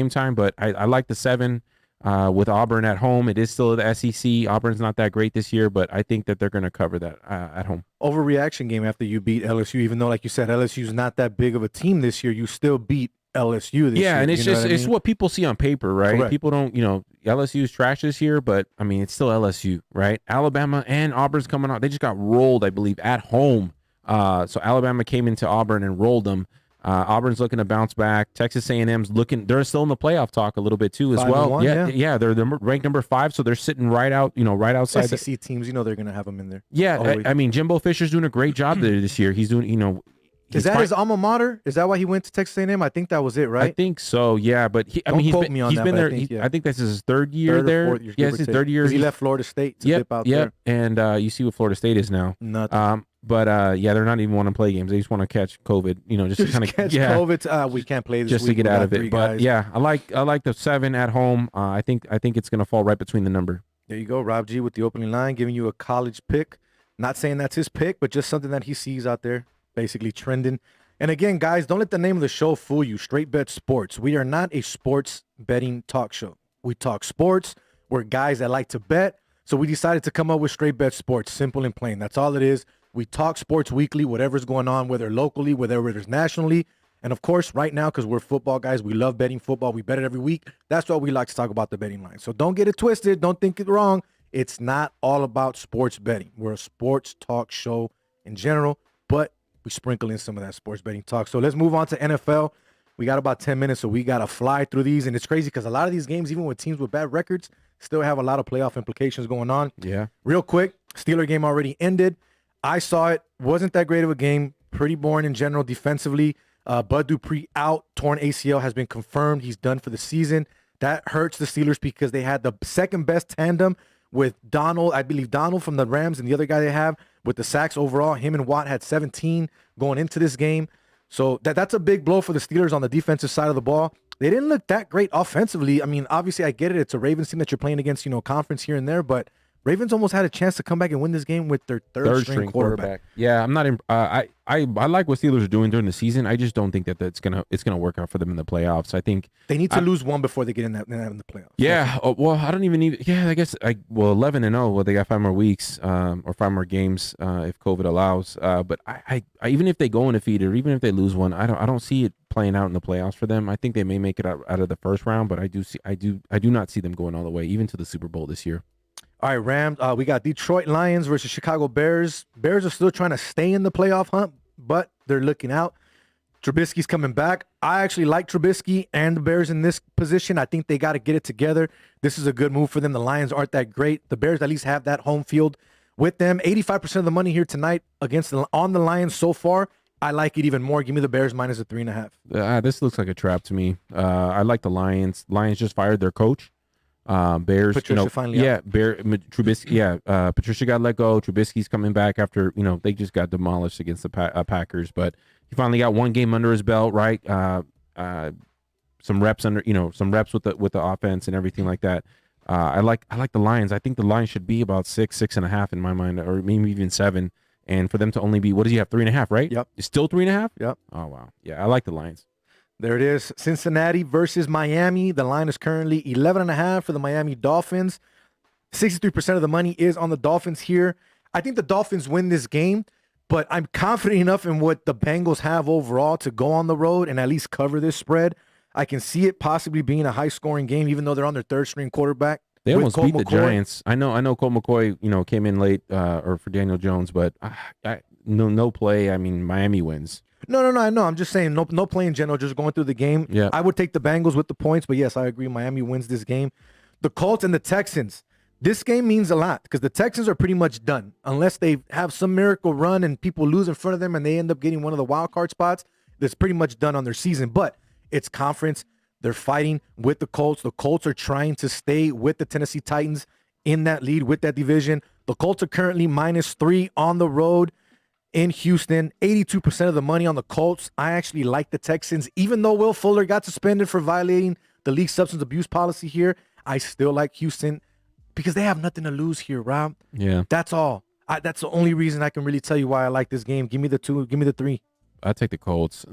Speaker 6: time. But I like the 7 with Auburn at home. It is still the SEC. Auburn's not that great this year, but I think that they're going to cover that at home.
Speaker 5: Overreaction game after you beat LSU, even though, like you said, LSU's not that big of a team this year. You still beat LSU this year.
Speaker 6: Yeah, and it's just
Speaker 5: it's
Speaker 6: what people see on paper, right?
Speaker 5: Correct.
Speaker 6: People don't, LSU's trash this year, but I mean, it's still LSU, right? Alabama and Auburn's coming out. They just got rolled, I believe, at home. So Alabama came into Auburn and rolled them. Auburn's looking to bounce back. Texas A&M's they're still in the playoff talk a little bit too as well.
Speaker 5: 5-1,
Speaker 6: Yeah, they're ranked number 5, so they're sitting right outside.
Speaker 5: SEC teams, they're going to have them in there.
Speaker 6: Yeah, I mean, Jimbo Fisher's doing a great job there this year. He's doing,
Speaker 5: Is that his alma mater? Is that why he went to Texas A&M? I think that was it, right?
Speaker 6: I think so. Yeah, but he's been there. I think that's his third year there.
Speaker 5: Fourth year,
Speaker 6: Yeah, it's his third year.
Speaker 5: He left Florida State to dip out there.
Speaker 6: And you see what Florida State is now.
Speaker 5: Nothing.
Speaker 6: But they're not even want to play games. They just want to catch COVID. Just to kind of
Speaker 5: catch COVID. We can't play this
Speaker 6: just
Speaker 5: week.
Speaker 6: to get
Speaker 5: We
Speaker 6: out
Speaker 5: got
Speaker 6: of it.
Speaker 5: 3
Speaker 6: But
Speaker 5: guys.
Speaker 6: yeah, I like the 7 at home. I think it's gonna fall right between the number.
Speaker 5: There you go, Rob G with the opening line, giving you a college pick. Not saying that's his pick, but just something that he sees out there, basically trending. And again, guys, don't let the name of the show fool you. Straight Bet Sports. We are not a sports betting talk show. We talk sports. We're guys that like to bet. So we decided to come up with Straight Bet Sports. Simple and plain. That's all it is. We talk sports weekly, whatever's going on, whether locally, whether it's nationally. And of course, right now, because we're football guys, we love betting football. We bet it every week. That's why we like to talk about the betting line. So don't get it twisted. Don't think it wrong. It's not all about sports betting. We're a sports talk show in general, but we sprinkle in some of that sports betting talk. So let's move on to NFL. We got about 10 minutes, so we got to fly through these. And it's crazy because a lot of these games, even with teams with bad records, still have a lot of playoff implications going on.
Speaker 6: Yeah.
Speaker 5: Real quick, Steeler game already ended. I saw it. Wasn't that great of a game. Pretty boring in general defensively. Bud Dupree out. Torn ACL has been confirmed. He's done for the season. That hurts the Steelers because they had the second best tandem with Donald. I believe Donald from the Rams and the other guy they have with the sacks overall. Him and Watt had 17 going into this game. So that's a big blow for the Steelers on the defensive side of the ball. They didn't look that great offensively. I mean, obviously, I get it. It's a Ravens team that you're playing against, conference here and there. But Ravens almost had a chance to come back and win this game with their third string quarterback.
Speaker 6: Yeah, I'm not. I like what Steelers are doing during the season. I just don't think that it's gonna work out for them in the playoffs. I think
Speaker 5: they need to lose one before they get in the playoffs.
Speaker 6: Yeah. Well, I don't even need. Yeah, I guess. 11-0. Well, they got 5 more weeks, or 5 more games, if COVID allows. But I even if they go undefeated, or even if they lose one, I don't see it playing out in the playoffs for them. I think they may make it out of the first round, but I do not see them going all the way, even to the Super Bowl this year.
Speaker 5: All right, Rams. We got Detroit Lions versus Chicago Bears. Bears are still trying to stay in the playoff hunt, but they're looking out. Trubisky's coming back. I actually like Trubisky and the Bears in this position. I think they got to get it together. This is a good move for them. The Lions aren't that great. The Bears at least have that home field with them. 85% of the money here tonight on the Lions so far. I like it even more. Give me the Bears minus a 3.5.
Speaker 6: This looks like a trap to me. I like the Lions. Lions just fired their coach. Bears,
Speaker 5: Patricia finally out.
Speaker 6: Trubisky, Patricia got let go. Trubisky's coming back after, they just got demolished against the Packers, but he finally got one game under his belt, right? Some reps with the offense and everything like that. I like the Lions. I think the Lions should be about 6.5 in my mind, or maybe even 7. And for them to only be, what does he have? 3.5, right?
Speaker 5: Yep.
Speaker 6: It's still 3.5?
Speaker 5: Yep.
Speaker 6: Oh, wow. Yeah, I like the Lions.
Speaker 5: There it is. Cincinnati versus Miami. The line is currently 11.5 for the Miami Dolphins. 63% of the money is on the Dolphins here. I think the Dolphins win this game, but I'm confident enough in what the Bengals have overall to go on the road and at least cover this spread. I can see it possibly being a high-scoring game, even though they're on their third-string quarterback.
Speaker 6: They almost beat the Giants. I know Colt McCoy, came in late, or for Daniel Jones, but no play. I mean, Miami wins.
Speaker 5: No, I know. I'm just saying no play in general, just going through the game.
Speaker 6: Yeah.
Speaker 5: I would take the Bengals with the points, but yes, I agree. Miami wins this game. The Colts and the Texans. This game means a lot because the Texans are pretty much done. Unless they have some miracle run and people lose in front of them and they end up getting one of the wild card spots, that's pretty much done on their season. But it's conference. They're fighting with the Colts. The Colts are trying to stay with the Tennessee Titans in that lead with that division. The Colts are currently -3 on the road in Houston. 82% of the money on the Colts. I actually like the Texans. Even though Will Fuller got suspended for violating the league substance abuse policy here, I still like Houston because they have nothing to lose here, Rob.
Speaker 6: Yeah.
Speaker 5: That's all. That's the only reason I can really tell you why I like this game. Give me the 2. Give me the 3.
Speaker 6: I take the Colts.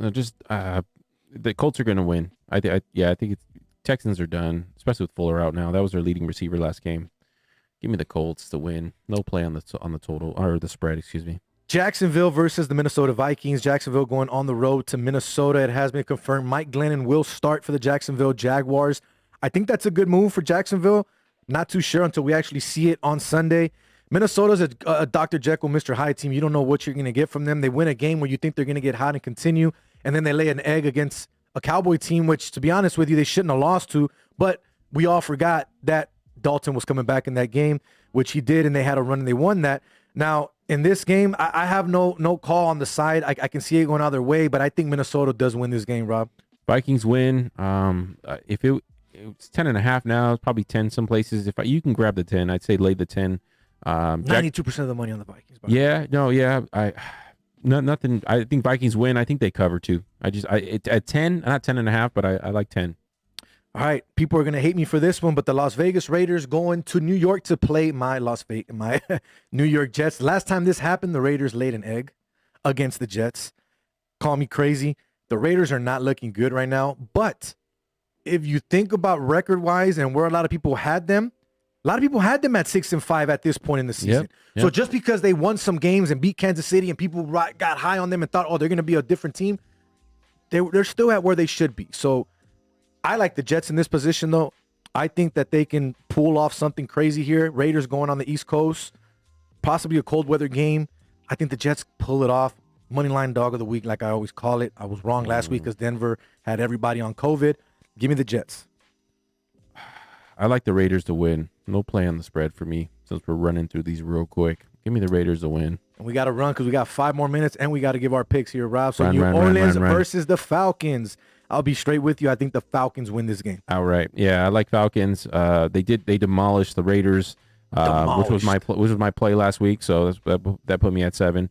Speaker 6: The Colts are going to win. I think Texans are done, especially with Fuller out now. That was their leading receiver last game. Give me the Colts to win. No play on the total or the spread. Excuse me.
Speaker 5: Jacksonville versus the Minnesota Vikings. Jacksonville going on the road to Minnesota. It has been confirmed Mike Glennon will start for the Jacksonville Jaguars. I think that's a good move for Jacksonville. Not too sure until we actually see it on Sunday. Minnesota's a Dr. Jekyll, Mr. Hyde team. You don't know what you're going to get from them. They win a game where you think they're going to get hot and continue, and then they lay an egg against a Cowboy team, which, to be honest with you, they shouldn't have lost to. But we all forgot that Dalton was coming back in that game, which he did, and they had a run, and they won that. Now, in this game, I have no call on the side. I can see it going either way, but I think Minnesota does win this game, Rob.
Speaker 6: Vikings win. If it's 10.5 now, it's probably 10 some places. If you can grab the 10, I'd say lay the 10.
Speaker 5: 92% of the money on the Vikings.
Speaker 6: Nothing. I think Vikings win. I think they cover too. At 10, not 10.5, but I like 10.
Speaker 5: All right, people are gonna hate me for this one, but the Las Vegas Raiders going to New York to play my New York Jets. Last time this happened, the Raiders laid an egg against the Jets. Call me crazy. The Raiders are not looking good right now, but if you think about record-wise and where a lot of people had them at 6-5 at this point in the season.
Speaker 6: Yep.
Speaker 5: So just because they won some games and beat Kansas City and people got high on them and thought, oh, they're going to be a different team, they're still at where they should be. So I like the Jets in this position, though. I think that they can pull off something crazy here. Raiders going on the East Coast, possibly a cold weather game. I think the Jets pull it off. Moneyline dog of the week, like I always call it. I was wrong last week because Denver had everybody on COVID. Give me the Jets.
Speaker 6: I like the Raiders to win. No play on the spread for me since we're running through these real quick. Give me the Raiders to win.
Speaker 5: And we got to run because we got 5 more minutes and we got to give our picks here, Rob. So
Speaker 6: Run,
Speaker 5: New
Speaker 6: run,
Speaker 5: Orleans
Speaker 6: run.
Speaker 5: versus the Falcons. I'll be straight with you. I think the Falcons win this game.
Speaker 6: Outright. Yeah, I like Falcons. They demolished the Raiders, which was my play last week. So that put me at 7.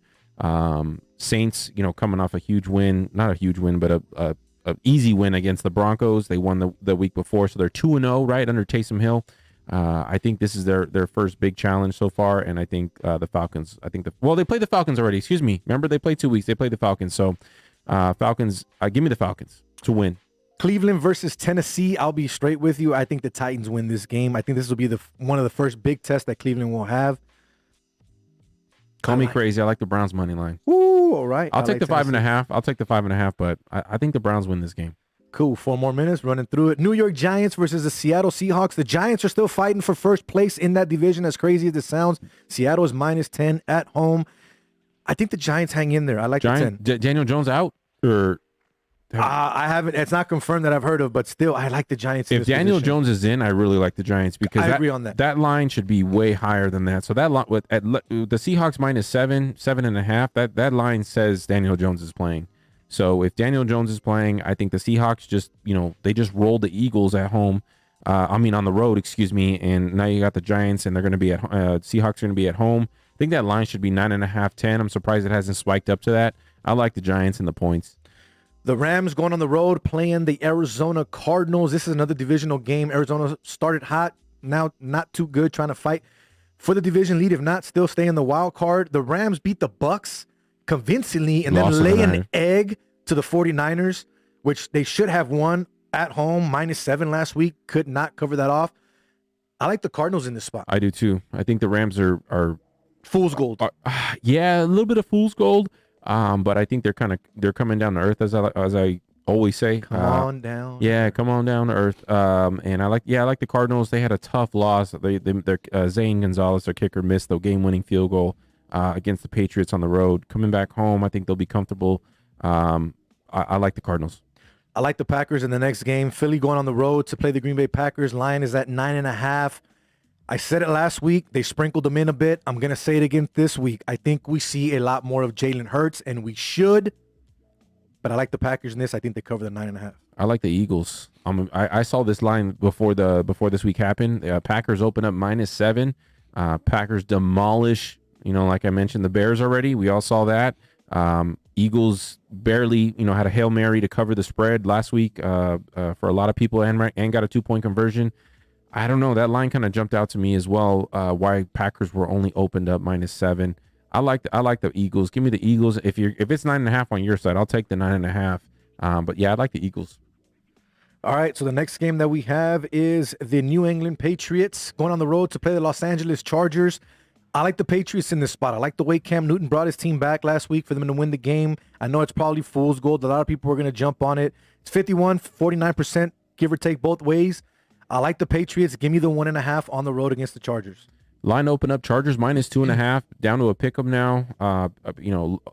Speaker 6: Saints, coming off a huge win, not a huge win, but a easy win against the Broncos. They won the week before, so they're 2-0, right, under Taysom Hill. I think this is their first big challenge so far, and I think the Falcons. They played the Falcons already. Excuse me. Remember, they played 2 weeks. They played the Falcons. So Falcons. Give me the Falcons to win.
Speaker 5: Cleveland versus Tennessee. I'll be straight with you. I think the Titans win this game. I think this will be one of the first big tests that Cleveland will have.
Speaker 6: Call me crazy. I like the Browns money line.
Speaker 5: Ooh, all right.
Speaker 6: I'll take the 5.5. I'll take the 5.5, but I think the Browns win this game.
Speaker 5: Cool. 4 more minutes running through it. New York Giants versus the Seattle Seahawks. The Giants are still fighting for first place in that division, as crazy as it sounds. Seattle is -10 at home. I think the Giants hang in there. I like the 10.
Speaker 6: Daniel Jones out? Or
Speaker 5: I haven't. It's not confirmed that I've heard of, but still, I like the Giants.
Speaker 6: If Daniel Jones is in, I really like the Giants because
Speaker 5: I agree on that.
Speaker 6: That line should be way higher than that. So that line at the Seahawks -7, 7.5. That line says Daniel Jones is playing. So if Daniel Jones is playing, I think the Seahawks they just rolled the Eagles at home. On the road, excuse me. And now you got the Giants, and they're going to be Seahawks are going to be at home. I think that line should be 9.5, 10. I'm surprised it hasn't spiked up to that. I like the Giants and the points.
Speaker 5: The Rams going on the road playing the Arizona Cardinals. This is another divisional game. Arizona started hot, now not too good, trying to fight for the division lead. If not, still stay in the wild card. The Rams beat the Bucks convincingly and then lay an egg to the 49ers, which they should have won at home, -7 last week. Could not cover that off. I like the Cardinals in this spot.
Speaker 6: I do too. I think the Rams are
Speaker 5: fool's gold.
Speaker 6: Yeah, a little bit of fool's gold. But I think they're coming down to earth as I always say.
Speaker 5: Come on down.
Speaker 6: Yeah, come on down to earth. And I like the Cardinals. They had a tough loss. Their Zane Gonzalez, their kicker, missed the game-winning field goal against the Patriots on the road. Coming back home, I think they'll be comfortable. I like the Cardinals.
Speaker 5: I like the Packers in the next game. Philly going on the road to play the Green Bay Packers. Line is at 9.5. I said it last week. They sprinkled them in a bit. I'm going to say it again this week. I think we see a lot more of Jalen Hurts, and we should. But I like the Packers in this. I think they cover the 9.5.
Speaker 6: I like the Eagles. I saw this line before this week happened. Packers open up -7. Packers demolish, like I mentioned, the Bears already. We all saw that. Eagles barely, had a Hail Mary to cover the spread last week for a lot of people and got a 2-point conversion. I don't know. That line kind of jumped out to me as well. Why Packers were only opened up -7. I like the Eagles. Give me the Eagles. If it's 9.5 on your side, I'll take the 9.5. But yeah, I like the Eagles.
Speaker 5: All right. So the next game that we have is the New England Patriots going on the road to play the Los Angeles Chargers. I like the Patriots in this spot. I like the way Cam Newton brought his team back last week for them to win the game. I know it's probably fool's gold. A lot of people are going to jump on it. It's 49%, give or take both ways. I like the Patriots. Give me the 1.5 on the road against the Chargers.
Speaker 6: Line open up. Chargers -2.5 down to a pick 'em now.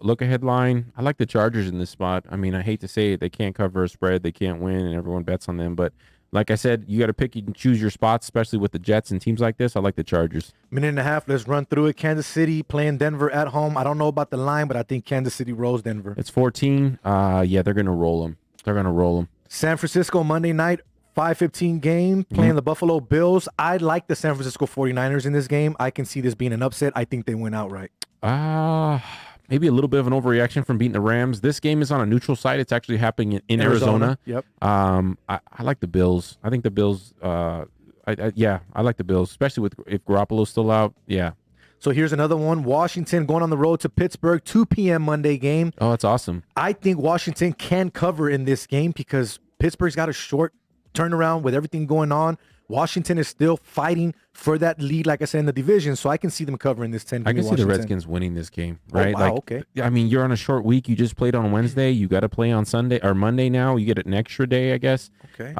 Speaker 6: Look ahead line. I like the Chargers in this spot. I hate to say it. They can't cover a spread. They can't win, and everyone bets on them. But like I said, you got to pick and choose your spots, especially with the Jets and teams like this. I like the Chargers.
Speaker 5: 1.5. Let's run through it. Kansas City playing Denver at home. I don't know about the line, but I think Kansas City rolls Denver.
Speaker 6: It's 14. Yeah, they're going to roll them.
Speaker 5: San Francisco Monday night. 5:15 game playing the Buffalo Bills. I like the San Francisco 49ers in this game. I can see this being an upset. I think they win outright.
Speaker 6: Maybe a little bit of an overreaction from beating the Rams. This game is on a neutral site. It's actually happening in Arizona.
Speaker 5: Yep.
Speaker 6: I like the Bills. I think the Bills. I like the Bills, especially if Garoppolo's still out. Yeah.
Speaker 5: So here's another one. Washington going on the road to Pittsburgh. 2 p.m. Monday game.
Speaker 6: Oh, that's awesome.
Speaker 5: I think Washington can cover in this game because Pittsburgh's got a short turnaround with everything going on Washington is still fighting for that lead, like I said, in the division. So I can see them covering this 10.
Speaker 6: I can see the Redskins winning this game, right?
Speaker 5: Oh, wow, okay.
Speaker 6: I mean, you're on a short week. You just played on Wednesday. You got to play on Sunday or Monday now. You get an extra day, I guess.
Speaker 5: Okay.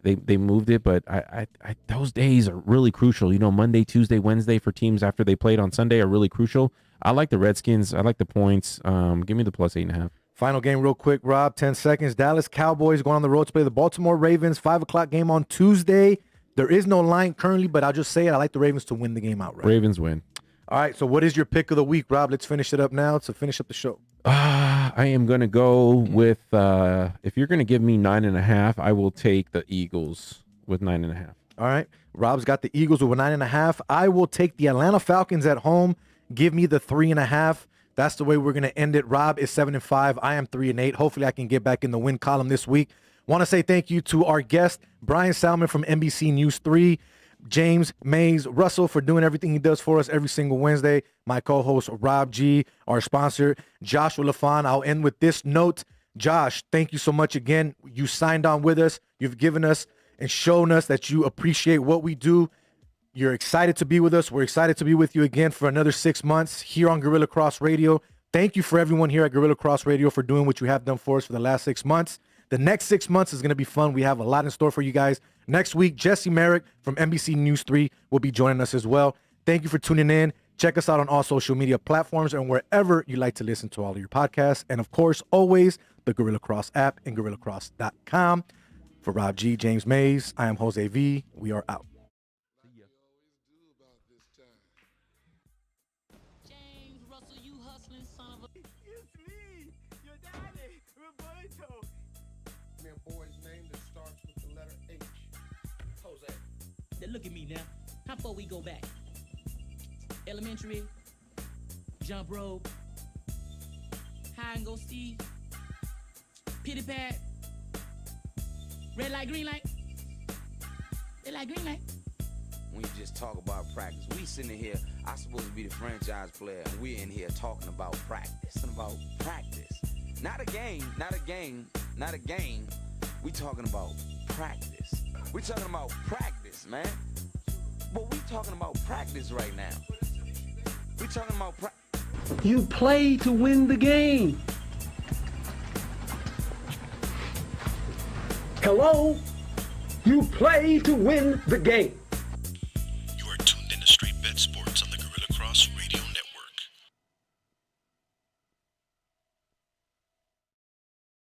Speaker 6: They moved it, but I those days are really crucial. You know, Monday, Tuesday, Wednesday for teams after they played on Sunday are really crucial. I like the Redskins. I like the points. Give me the plus 8.5.
Speaker 5: Final game real quick, Rob, 10 seconds. Dallas Cowboys going on the road to play the Baltimore Ravens, 5 o'clock game on Tuesday. There is no line currently, but I'll just say it. I like the Ravens to win the game outright.
Speaker 6: Ravens win.
Speaker 5: All right, so what is your pick of the week, Rob? Let's finish it up now to finish up the show.
Speaker 6: I am going to go with, if you're going to give me 9.5, I will take the Eagles with 9.5.
Speaker 5: All right, Rob's got the Eagles with 9.5. I will take the Atlanta Falcons at home. Give me the 3.5. That's the way we're going to end it. Rob is 7-5. I am 3-8. Hopefully I can get back in the win column this week. Want to say thank you to our guest, Brian Salmon from NBC News 3, James Mays Russell for doing everything he does for us every single Wednesday, my co-host Rob G, our sponsor, Joshua LaFon. I'll end with this note. Josh, thank you so much again. You signed on with us. You've given us and shown us that you appreciate what we do. You're excited to be with us. We're excited to be with you again for another 6 months here on Gorilla Cross Radio. Thank you for everyone here at Gorilla Cross Radio for doing what you have done for us for the last 6 months. The next 6 months is going to be fun. We have a lot in store for you guys. Next week, Jesse Merrick from NBC News 3 will be joining us as well. Thank you for tuning in. Check us out on all social media platforms and wherever you like to listen to all of your podcasts. And, of course, always the Gorilla Cross app and GorillaCross.com. For Rob G, James Mays, I am Jose V. We are out.
Speaker 1: James Russell, you hustling son of a...
Speaker 8: It's me, your daddy, Roberto.
Speaker 9: Me a boy's name that starts with the letter H. Jose.
Speaker 1: Now look at me now. How far we go back? Elementary, jump rope, hide and go seek, pity pat, red light, green light, red light, green light.
Speaker 2: When you just talk about practice, we sitting here, I'm supposed to be the franchise player, and we're in here talking about practice. About practice. Not a game, not a game, not a game. We talking about practice. We talking about practice, man. But we talking about practice right now. We talking about
Speaker 3: You play to win the game. Hello? You play to win the game.